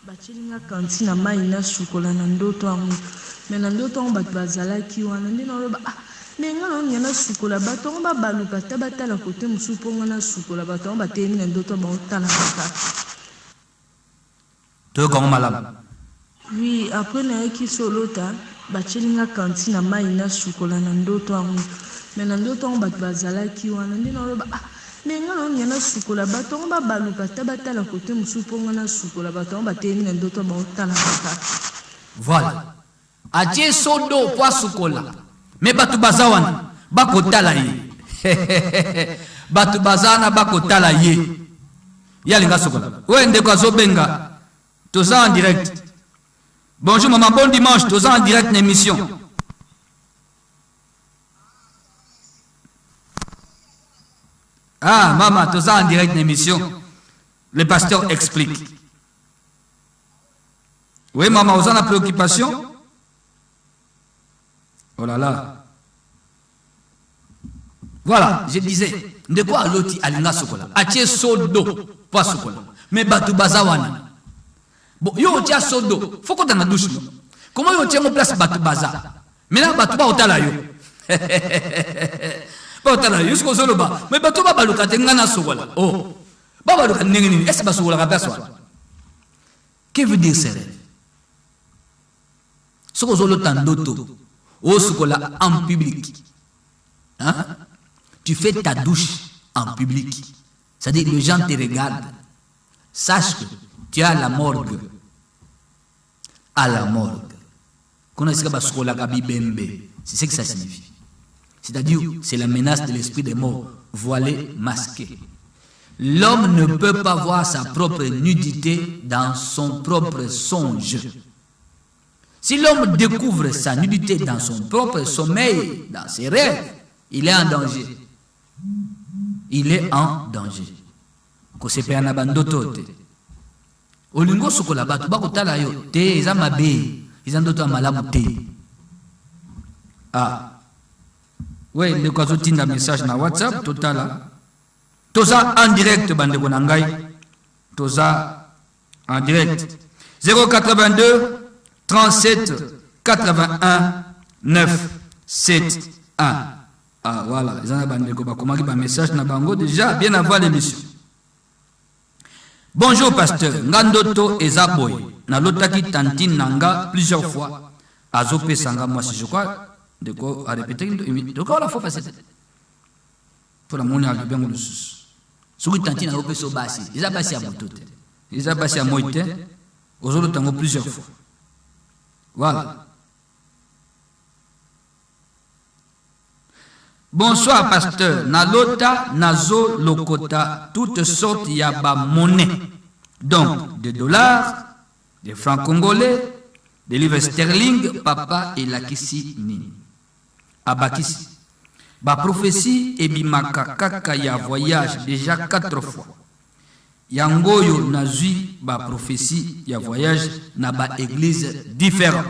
Bachelinga Kanti na maina sukola na ndoto angu. Mais na ndoto angu bat bazalaki wana ndina loba mais nga non yana sukola bato angu ba baluka tabata la côté musupo ngana sukola bato angu bateni na ndoto ba otala kaka. Toi comment malade? Oui, après Naeki Solota, Bachelinga Kanti na maina sukola na ndoto angu. Mais na ndoto angu bat bazalaki wana ndina loba mais nga non yana sukola bato angu ba baluka tabata la côté musupo ngana sukola bato angu bateni na ndoto ba otala kaka. Voilà. Adje sodo kwa sukola. Mais batu bazawana bakotala ye. Batu bazana bakotala ye. Yalinga sukola. Ouais ndeko azobenga. Toza en direct. Bonjour maman, bon dimanche. Toza en direct l'émission. Ah maman, toza en direct l'émission. Le pasteur explique. Oui maman, vous avez la préoccupation? Oh là là. Voilà, je disais, de quoi l'autre alinga sokola? Atie sodo, pas sokola. Mais batu bazawana. Bon, yo tia sodo, faut qu'on t'en douche. Comment yo tia mon place batu baza? Maintenant batu ba otala yo. Ba otala yo, ce qu'on se le bat. Mais batu ba baluka tengana sokola. Oh, ba baluka nengeni, est-ce ba sokola ka personne? Que veut dire ça? Ce qu'on se le tandoto. Au sokola en public. Hein? Tu fais ta douche en public. C'est-à-dire que les gens te regardent. Sache que tu es à la morgue. À la morgue. C'est ce que ça signifie. C'est-à-dire, c'est la menace de l'esprit des morts, voilé, masqué. L'homme ne peut pas voir sa propre nudité dans son propre songe. Si l'homme découvre sa nudité dans son propre sommeil, dans ses rêves, il est en danger. Il est en danger. Kosepe anabandoto te. Olingo sokola batu bakotala yo te ezamabe, izandoto amalamu te. Ah. Ouais, le kwazo tinda message na WhatsApp totala. Toza en direct bandeko na ngai. Toza en direct. 082 37 81 9 7 1. Ah voilà, ils ont un message na bango déjà bien avant l'émission. Bonjour pasteur, Ngandoto Ezaboy, na lotaki tantine nanga plusieurs fois. Azope sanga moi si je crois, de quoi à répéter de quoi la fois passée. Pour la monnaie à bien le sous. Souri tantine a opé so basi, ils a basi à motote. Ils a basi à moite, aux autres tango plusieurs fois. Voilà. Bonsoir pasteur, Nalota, Nazo, Lokota, toutes sortes yaba monnaie. Donc, des dollars, des francs congolais, des livres sterling, papa et lakisi nini. Abakisi. Ba prophétie et bimaka kaka ya voyage déjà 4 fois. Yangoyo nazui ba prophétie ya voyage na ba église différent.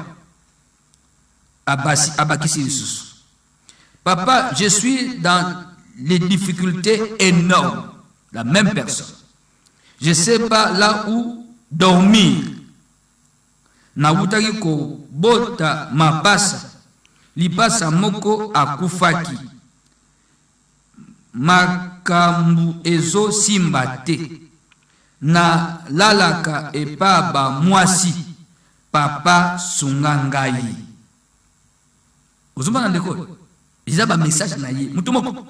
Abakisi sous. Papa, je suis dans les difficultés énormes. La même personne. Je ne sais pas là où dormir. Nautaki ko bota mapasa. Lipasa moko akufaki. Makambu ezo simbate. Na lalaka epa ba mwasi. Papa sungangai. Ozuma ndeko. Ils ont un message na yé. Mutumoko.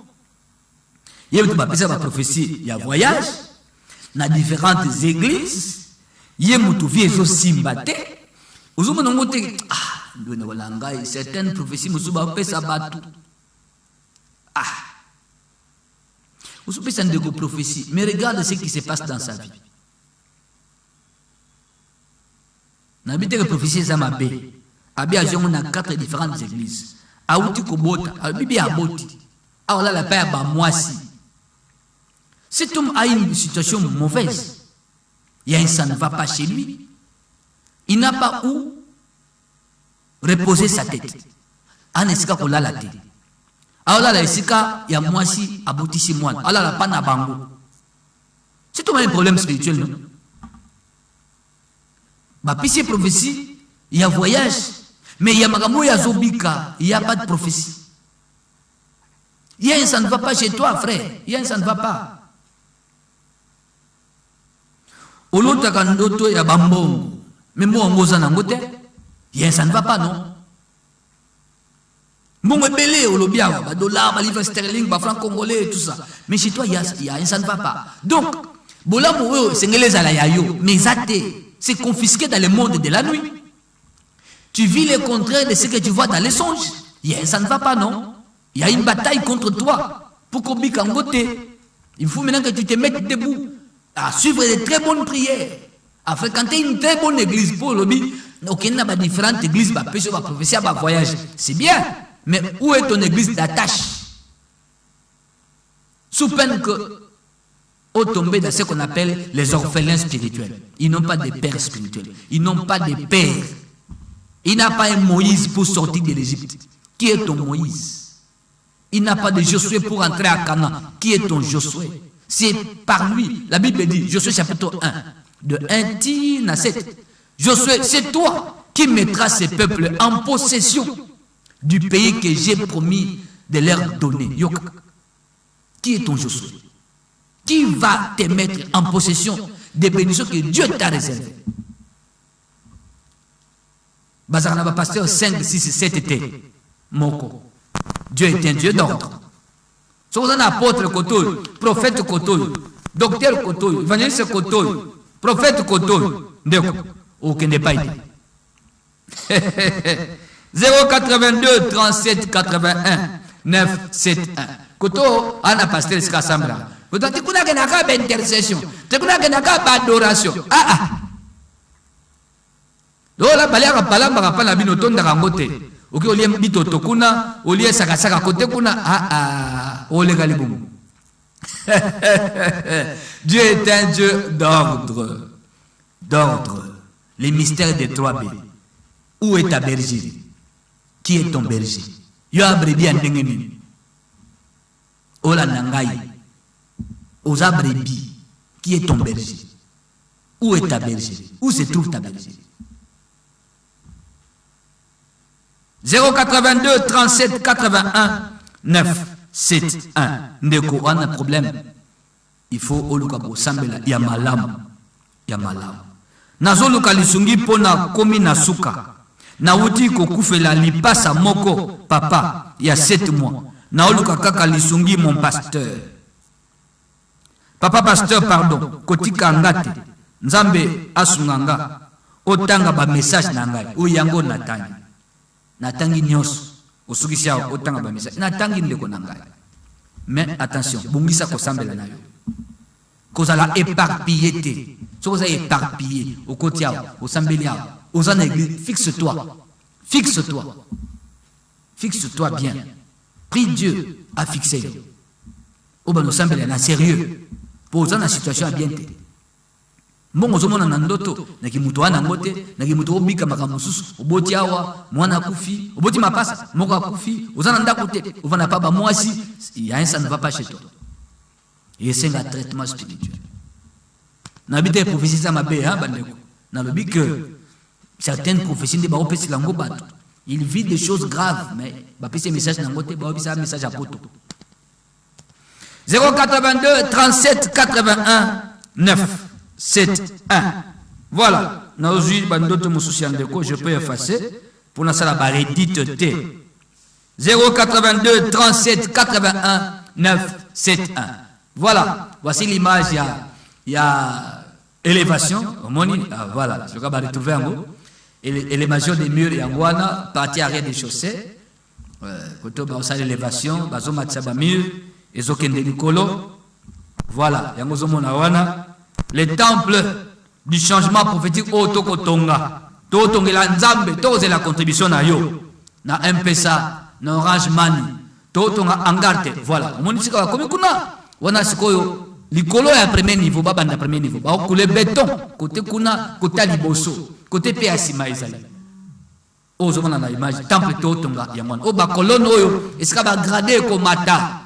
Il y a une prophétie, il y a voyage dans différentes églises. Il y a une prophétie simbate. Ozuma nongote ah, ndwene walangai certaines prophéties musuba pesa batu. Ah. Vous pesa ndeko prophétie, mais regarde ce qui se passe dans sa vie. N'habite que prophétie ça m'a bé. Abi a jongo na 4 différentes églises. Aouti kobota, abibi aboti. Aola la paix ba moisi. Cet homme a une situation mauvaise. Ça ne va pas chez lui. Il n'a pas où reposer sa tête. Anesika kola la tête. Aola la esika ya moisi abotisi moine. Aola la pana bango. C'est tout un problème spirituel, non? Bah, puis c'est prophétie, il y a voyage. Mais il y a Magamou, il y a Zobika, il n'y a pas de prophétie. Il y a un ça ne va pas chez toi, frère. Il y a un ça ne va pas. Olota kandoto ya bambongo. Mais moi, on goza nangote. Il y a un ça ne va pas, non? Bon, belé, olobia, ba dollar, ba livre sterling, ba franc congolais et tout ça. Mais chez toi, il y a un ça ne va pas. Donc, bola moué, c'est les alayayo. Mais c'est confisqué dans le monde de la nuit. Tu vis le contraire de ce que tu vois dans les songes. Ça ne va pas, non? Il y a une bataille contre toi. Pour qu'on bique en côté. Il faut maintenant que tu te mettes debout. À suivre de très bonnes prières. À fréquenter une très bonne église. Pour le but, ok, il y a différentes églises. Bah, peut-être prophétie, bah, voyage. C'est bien. Mais où est ton église d'attache? Sous peine que au tomber dans ce qu'on appelle les orphelins spirituels. Ils n'ont pas de père spirituel. Ils n'ont pas de père. Il n'a pas un Moïse pour sortir de l'Égypte. Qui est ton Moïse? Il n'a pas de Josué pour entrer à Canaan. Qui est ton Josué? C'est par lui. La Bible dit, Josué chapitre 1, de 1 à 7. Josué, c'est toi qui mettras ces peuples en possession du pays que j'ai promis de leur donner. Yoka. Qui est ton Josué? Qui va te mettre en possession des bénédictions que Dieu t'a réservées? Bazarnaba pasteur 5, 6, 7 était Moko. Dieu est un Dieu d'ordre. Si vous avez un apôtre Kotoy, prophète Kotoy, docteur Kotoy, évangéliste Kotoy, prophète Kotoy, aucun n'est pas été. 082 37 81 9 7 1. Koto, ana pasteur Skasambra. Koto, tu connais qu'il n'y a pas d'intercession. Tu connais qu'il n'y a pas d'adoration. Ah. Dola balaka palamba kapana bino tonda kangote. Oki olie bitoto kuna, olie saka kote kuna. Ole galibum. Dieu est un Dieu d'ordre. D'ordre. Les mystères des 3B. Où est ta bergerie? Qui est ton berger? Yo abrebi andengeni. Ola nangai. Oza brebi. Qui est ton berger? Où est ta bergerie? Où se trouve ta bergerie? 082 37 81 9 7 1. Ndeko, on a un problème. Il faut olukabo sambela ya malamu. Ya malamu. Nazoluka lisungi pona komi na suka. Na uti kokufela lipasa moko papa il y a 7 mois. Na oluka kaka lisungi mon pasteur. Papa pasteur pardon, kotika ngate. Nzambe asunganga. Otanga ba message na ngai. Uyango natangi. Natangi nyos. Osukisia otanga ba message. Natangi ndeko na ngai. Mais attention, bungisa ko sambela na yo. Kozala éparpillé te. Sokoza éparpillé au côté au sambelia. Aux en église, fixe-toi. Fixe-toi. Fixe-toi bien. Prie Dieu à fixer. Au ban sambelia na sérieux. Pour la situation à bien te. Bon ozomona na ndoto na kimuto ana ngote na kimuto obika makamususu oboti awa mwana kufi oboti mapasa moko akufi ozana ndako te ovana pa ba mwasi il y a un ça ne va pas chez toi. Et c'est un traitement spirituel. N'habite prophétie ça m'a bé, hein, bandeko. Dans le but que certaines prophéties de Baopé Silango Bato, il vit des choses graves, mais Bapi ces messages n'angote, Baopé c'est un message à poto. 082 37 81 9 7 1. Voilà. Naozu bandoto mususi andeko, je peux effacer pour na sala baredite T. 082 37 81 9 7 1. Voilà. Voici l'image, il y a élévation, voilà, je vais retrouver en haut. Élévation des murs et en Guana, partie arrière des chaussées. Côté où l'élévation, bazoma tsabamir, ezokende Nicolo. Voilà, yangozomona wana. Les temples du changement prophétique Otokotonga. Totongela Nzambe, toze la contribution na yo. Na M-Pesa, na Orange Money. Totonga Angarte, voilà. Monisika comme kuna, wana sikoyo. Likolo ya premier niveau, baba na premier niveau. Ba okule béton, côté kuna, côté liboso, côté PAC maizali. Ozomona na image, temple totonga ya mwana. O ba colonne oyo, eska ba gradé ko mata.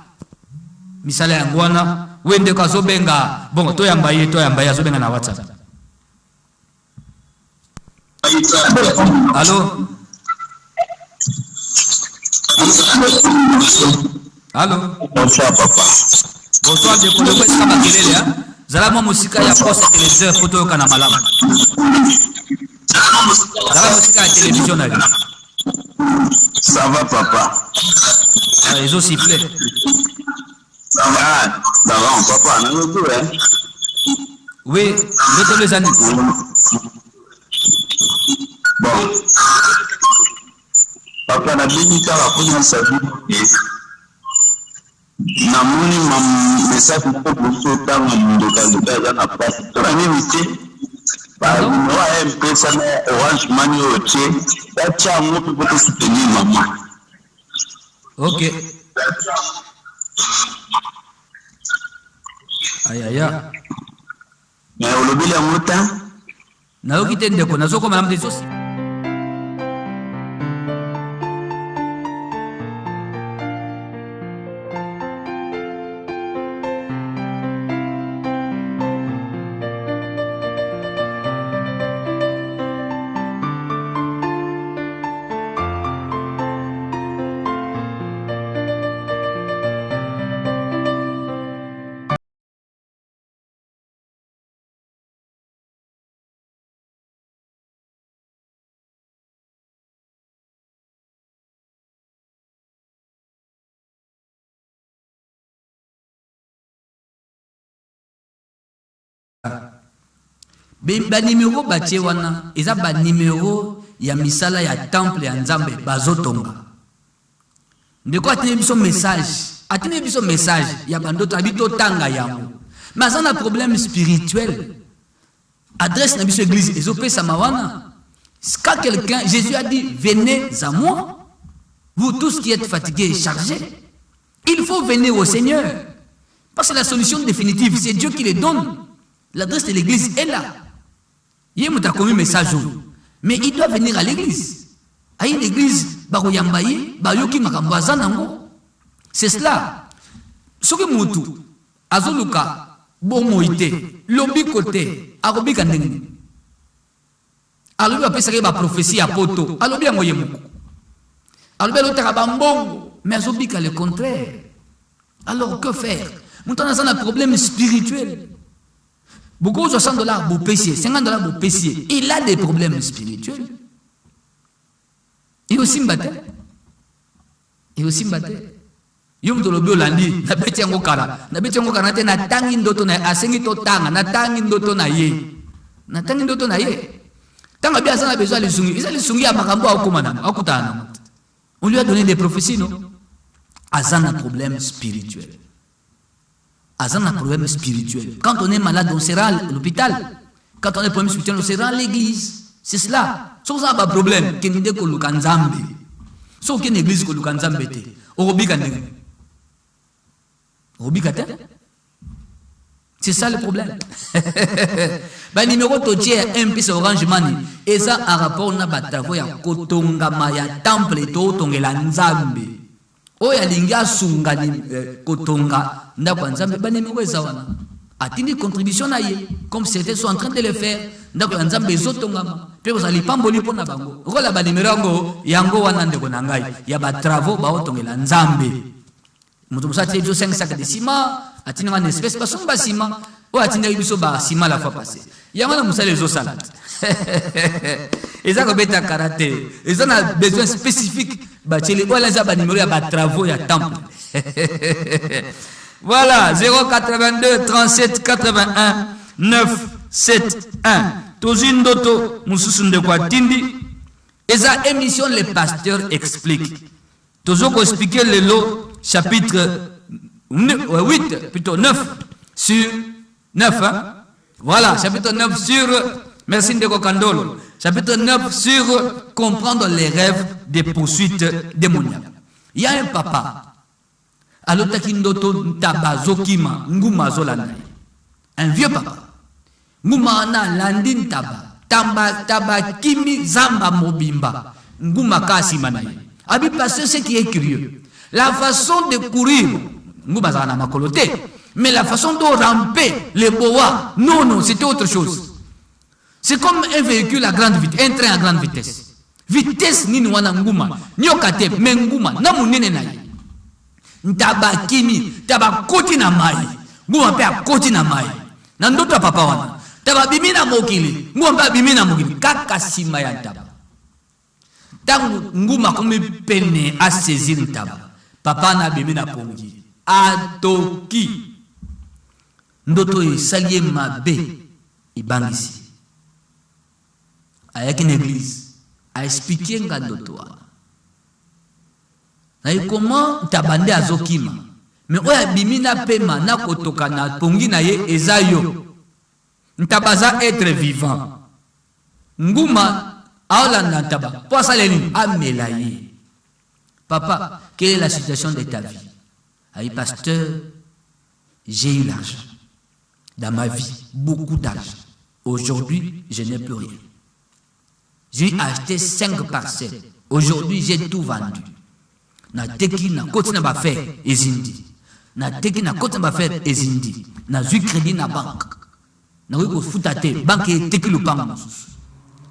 Misala ya ngwana, wende ka zobenga, bon to yamba zobenga na WhatsApp. Allô? Allô? Bonsoir papa. Bonsoir de Kolobo est Kabakelele, hein? Zalama Musika ya poste téléviseur photo kana malam. Zalama Musika ya télévision na. Ça va papa. Ils ont sifflé. Ça va papa, on a tout hein. Oui, de les années. Bon. Papa na bini ka kuna sabi. Namoni message pour poso tango ndoka na passe tona nini te ba no M-Pesa na Orange Money oche ya chango pour te soutenir maman. OK. Aya. Mais olobeli ya mota na okite ndeko nazoko madame des aussi. Ba numéro batie wana eza ba numéro ya misala ya temple ya Nzambe bazotonga. Ndeko atene biso message ya bandoto abito tanga yango. Mais ça na problème spirituel. Adresse na biso église ezopesa mawana. Quand quelqu'un, Jésus a dit venez à moi, vous tous qui êtes fatigués et chargés. Il faut venir au Seigneur. Parce que la solution définitive, c'est Dieu qui les donne. L'adresse de l'église est là. Il m'a commis un message. Mais il doit venir à l'église. À une église, c'est cela. Ce que Moutou, Azoluka, Bomoïté, Lobi Côté, Arobi Kandeng. Alors, il va passer la prophétie à Poto. Alors, bien, moi, alors, mais Azobi, le contraire. Alors, que faire? Nous avons un problème spirituel. Beaucoup de $100 pour pécier, $50 pour pécier. Il a des problèmes spirituels. Il aussi mbatté. Il aussi mbatté. Yom to lobi olandi na beti yango kala. Na beti yango kala na tangi ndoto na asengi to tanga na tangi ndoto na ye. Na tangi ndoto na ye. Tanga bia sana besoin les sungi. Ils les sungi à makambo akomana, akutana. On lui a donné des prophéties, non? Azan a un problème spirituel. Azan a un problème spirituel. Quand on est malade, on sera à l'hôpital. Quand on a un problème spirituel, on sera à l'église. C'est cela. Si on a un problème, qui n'est que le Kanzambe. Si on a une église que le Kanzambe était, on c'est ça le problème. Le numéro totier M-Pesa Orange Money. Et ça a rapport à Batavo ya Kotonga Maya Temple to Tongela Nzambe. Oya linga sunga ni Kotonga ndakwa Nzambe ba numéro eza wana. atteindre contribution na ye comme certains sont en train de le faire ndako nzambe ezotongama pe ko sali pamboli pona bango rola ba numero yango wana ndeko na ngai ya ba travaux ba otongela nzambe mutu musati jo 5 sacs de ciment atina wana espèce ba somba ciment o atina biso ba ciment la fois passée yango na musale zo salade ezako beta karaté ezana a besoin spécifique ba tcheli wala za ba numero ya ba travaux ya temple. Voilà, 082 37 81 971. Tozin doto mususunde kwa tindi. Eza émission les pasteurs expliquent. Tozoko expliquer le lot chapitre 8 plutôt 9 sur 9 hein? Voilà, chapitre 9 sur merci Ndeko Kandolo. Chapitre 9 sur comprendre les rêves des poursuites démoniaques. Il y a un papa alotaki ndoto tabazokima nguma zolanda un vieux papa nguma na landi taba kimi zamba mobimba nguma kasi manaye abi parce ce qui est curieux la façon de courir nguma zana makolote mais la façon de ramper les bois non c'était autre chose. C'est comme un véhicule à grande vitesse, un train à grande vitesse. Vitesse nini wana nguma nyokate menguma na munene naye ntaba kimi taba koti na mai nguma pe akoti na mai na ndoto papa wana taba bimina mokili nguma pe bimina mokili kaka sima ya ntaba tangu nguma komi pene a saisir ntaba papa na bimina pongi atoki ndoto esalie mabe ibangisi ayaki na église a expliqué nga ndoto wana na comment tabande azokima mais oya bimina pema na kotoka na pongi na ye ezayo ntabaza être vivant nguma aolanda ntaba po asaleli amela ye papa quelle est la situation de ta vie ayi pasteur j'ai eu l'argent dans ma vie beaucoup d'argent aujourd'hui je n'ai plus rien j'ai acheté 5 parcelles aujourd'hui j'ai tout vendu na teki na koti na bafaire ezindi na teki na koti na bafaire ezindi na zui crédit na banque na ko futa te banque teki lupango mususu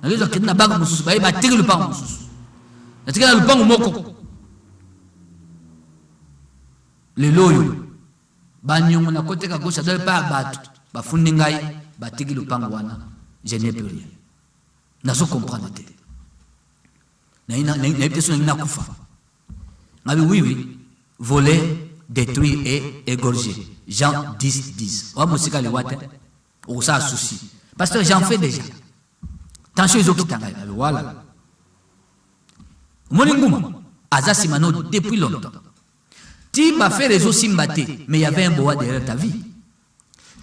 na lezo crédit na banque mususu ba ba teki lupango mususu na teki na lupango moko le loyo ba nyongo na koti ka gauche dole pa batu ba fundi ngai ba teki lupango wana je n'ai plus rien na zo comprendre te na personne na kufa. Oui, voler, détruire et égorger. Jean 10, 10. Oh, ça a souci. Parce que j'en fais déjà. Attention, ils ont quitté. Voilà. Moninguma, Azasimano, depuis longtemps. Tu m'as fait les os simbaté, mais il y avait un boa derrière ta vie.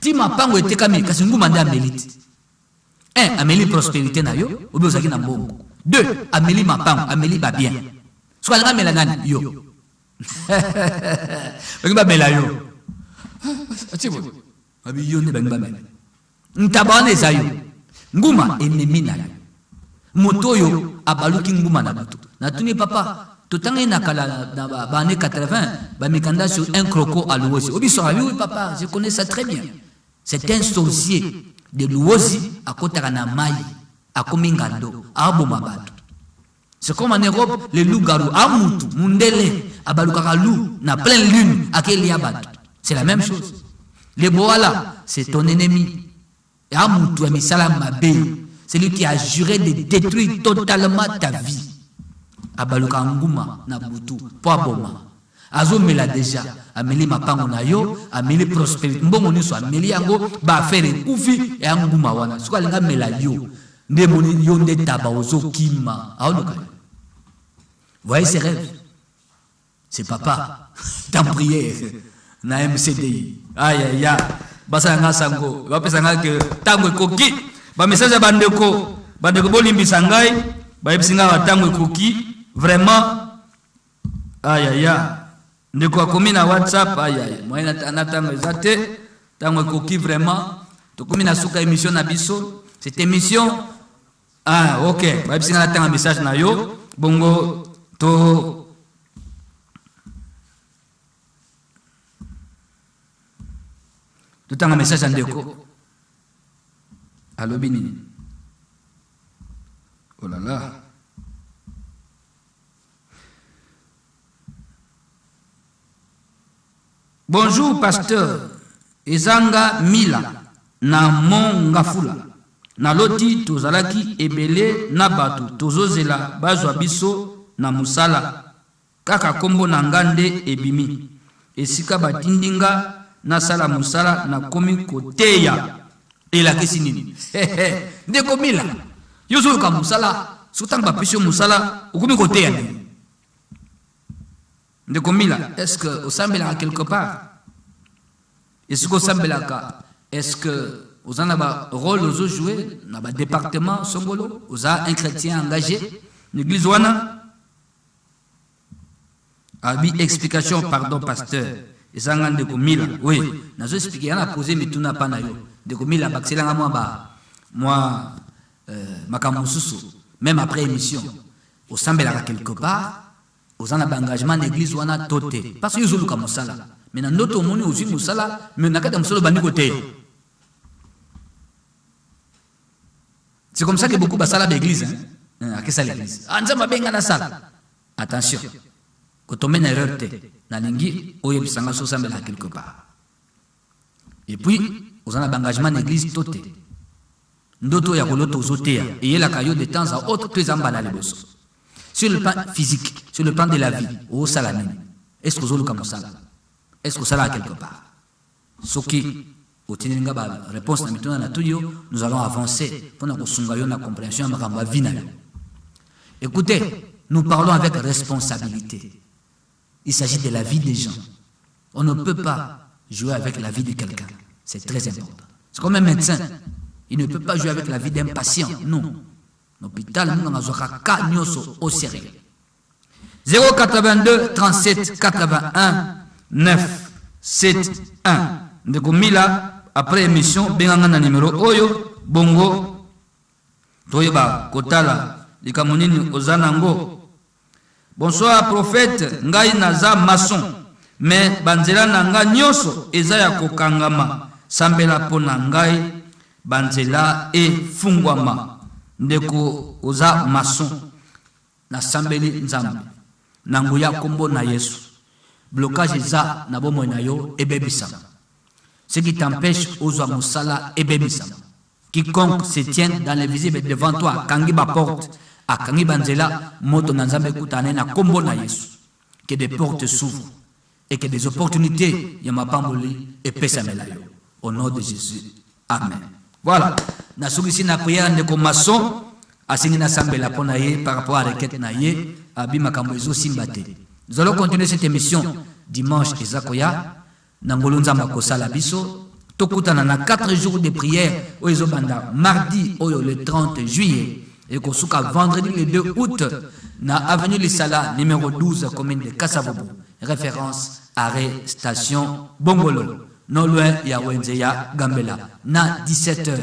Tu m'as pas été camé, parce que nous mandé Amélite. 1. Amélie prospérité na yo, ou bien na mbongo. 2. Amélie ma pang, Amélie ba bien. Soit la mélanane, yo. Bengba melayo. Atibo. Abi yo ne bengba mel. Ntabane zayo. Nguma enemina. Moto yo abaluki nguma na bato. Na tuni papa, totange na kala na ba année 80, ba mikanda sur un croco à Louosi. Obi so oui papa, je connais ça très bien. C'est un sorcier de Louosi à kotaka na mai, à komingando, à bomabatu. C'est comme en Europe, les loups-garous, Amoutou, Mundele, Abaloukaralou, na pleine lune, Akeliabad. C'est la même chose. Les Boala, c'est ton ennemi. Et Amoutou, Amisalam Mabé, c'est lui qui a juré de détruire totalement ta vie. Abaloukaranguma, Naboutou, Poaboma. Azome l'a déjà. Amélie Mapango Nayo, Amélie Prospérité. Mbongo soit Amélie Ango, Bafere, Koufi, et Anguma Wana. Soit l'un Melayo. Ndemoni Yonde Tabaozo Kima. Voyez ses rêves. C'est papa. Tant prière. Na MCDI. Aïe aïe aïe. Basanga sango. Bapesanga que tango koki. Ba message bandeko. Bandeko bolimbi sangai. Ba ebisinga wa tango koki. Vraiment. Aïe aïe aïe. Ndeko akomi na WhatsApp. Aïe aïe. Moi na tango ezate. Tango koki vraiment. Tokomi na suka émission na biso. Cette émission. Ah ok. Ba ebisinga na tango message na yo. Bongo. To Tout un message en déco. Allô, Bini. Oh là là. Bonjour, pasteur. Ezanga Mila. Na Mongafula. Na loti tozalaki ebele na batu. Tozozela bazwa biso na musala. Kaka kombo na ngande ebimi. Esika batindinga na sala musala na komi koteya. Ela kesi nini? Ndeko Mila. Yozo ka musala. Sutang bapisho musala. Ukomi koteya nini? Ndeko Mila. Est-ce que au sambela quelque part? Est-ce que au sambela est-ce que vous en avez un rôle aux jouer dans le département Songolo? Vous avez un chrétien engagé? L'église Wana? Abi explication, pardon, pasteur. Et ça, on a Mila. Oui, on a expliqué, on a posé, mais tout n'a pas naïo. De Mila, c'est là, moi, même après émission, au Sambela quelque part, vous en avez un engagement d'église Wana toté. Parce que vous avez comme ça là. Mais dans notre monde, vous avez ça là, mais on a quand même ça le côté. C'est comme ça que beaucoup de salle d'église. Qu'est-ce que l'église? Attention. Quand on met une erreur, quelque part. Et puis, vous avez un engagement d'église toté. Ndoto ya koloto zotea. Et il y a la caillou de temps à autre que les emballes. Sur le plan physique, sur le plan de la vie, au salamine. Est-ce que vous avez comme ça? Est-ce que ça là quelque part? Ce qui réponse maintenant à tout, nous allons avancer pour nous faire la compréhension de la vie. Écoutez, nous parlons avec responsabilité. Il s'agit de la vie des gens. On ne peut pas jouer avec la vie de quelqu'un. C'est très important. C'est comme un médecin. Il ne peut pas jouer avec la vie d'un patient. Non. L'hôpital, nous avons au sérieux. 082 37 81 9 7 1. Ndeko Mila, après émission, benganga numéro Oyo, Bongo, Toyeba, Kotala, Likamonini, Ozanango. Bonsoir, prophète, Ngai Naza maçon, mais Banzela Nanga Nyoso, Ezaya Kokangama, Sambela Pona Ngai, Banzela et Fungwama, Ndeko Oza maçon, na Sambeli Nzambe, Nanguya Kombo na Yesu, blocage Eza, Nabomo Nayo, et Bebisama. Ce qui t'empêche aux Amosala et Bébissam. Quiconque se tient dans les visibles devant toi, Kangiba porte, à Kangiba Nzela, Moto Nanzambe Koutane na Kombo na Yesu. Que des portes s'ouvrent et que des opportunités, Yamapamboli et Pessamelayo. Au nom de Jésus. Amen. Voilà. Na sougisi na prière de Komason, à Singina Sambela Ponaye, par rapport à la requête Naye, à Bimakambozo Simbate. Nous allons continuer cette émission dimanche et Zakoya. Nangolonza makosala biso tokutana na 4 jours de prière oyo banda mardi oyo le 30 juillet et kosuka vendredi le 2 août na avenue Lisala numéro 12 commune de Kasavubu, référence arrêt station Bongolo non loin ya Wenzeya Gambela na 17h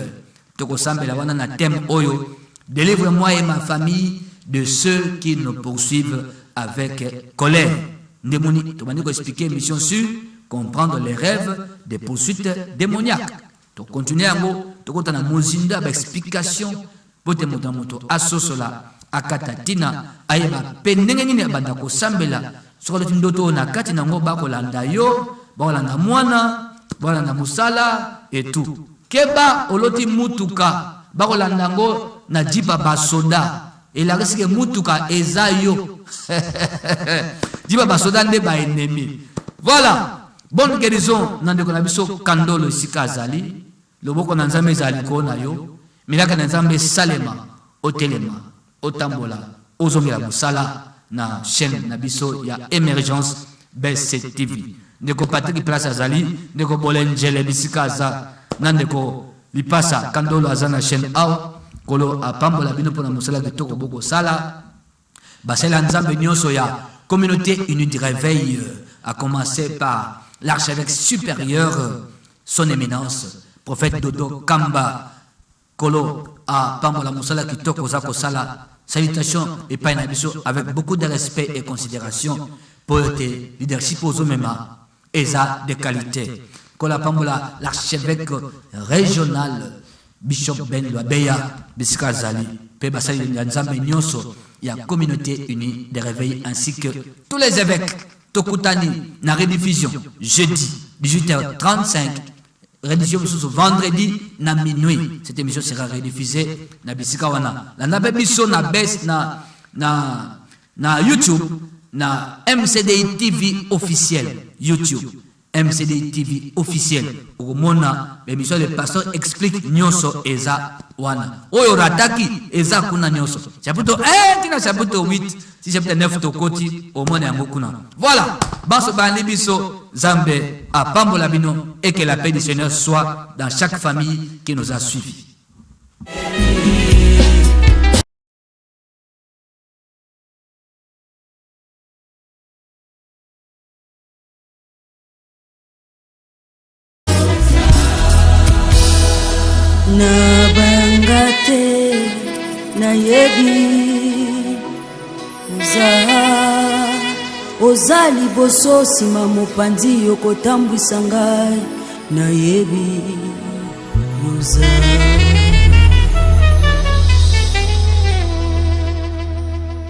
tokosambela wana na thème oyo délivre-moi et ma famille de ceux qui nous poursuivent avec colère. Ndemoni to bandi ko expliquer mission sur comprendre les rêves des poursuites démoniaques. Donc, continuez à vous, tu as une mozinda explication pour te montrer moto asosola akatatina ayeba pendengenini banda ko sambela sur le ndoto na katina ngo ba ko landa yo ba landa mwana ba landa musala et tout. Keba oloti mutuka ba ko landa ngo na jiba basoda et la risque mutuka ezayo jiba basoda nde ba ennemi. Voilà. Bonne guérison, Nandeko Nabiso Kandolo Sikazali, le Boko Nanzame Zaliko Nayo, Milaka Nanzame Salema, Otelema, Otambola, Ozomira Musala, na chaîne Nabiso, ya émergence BC TV. Ndeko Patrick Place Azali, Ndeko Bolengele Bisikaza, Nandeko Lipasa, Kandolo Azana chaîne Ao, Kolo Apambola Bino na Musala de Toko Boko Sala, Basela Nzambe Nyoso ya communauté unie du réveil, a commencé par l'archevêque supérieur, son éminence, prophète Dodo Kamba, Kolo, à Pambola Moussala Kitoko Zako Sala. Salutations et Painabiso avec beaucoup de respect et considération pour le leadership aux Omema, ESA de qualité. Kola Pambola, l'archevêque régional, Bishop Ben Loabeya, Bisika Zali, Pebasali Nzambe Nyoso, il y a Communauté Unie des Réveils, ainsi que tous les évêques, Tokutani, na rediffusion, jeudi, 18h35, rediffusion vendredi, na minuit. Cette émission sera rediffusée, na Bisika Wana. La nabe biso na bes na YouTube, na MCDI TV officiel, YouTube. MCDI TV officiel. Au mona, l'émission de pasteur explique Nyoso Eza Wana. Oyo rataki Eza Kuna Nyoso. Chapitre 1, tina chapitre 8, si chapitre 9 tokoti, au mona yamokuna. Voilà. Baso Banibiso Zambe à Pambola Bino et que la paix du Seigneur soit dans chaque famille qui nous a suivis. Na bangate na yebi oza liboso sima mopanzi yokotambwisa ngai na yebi oza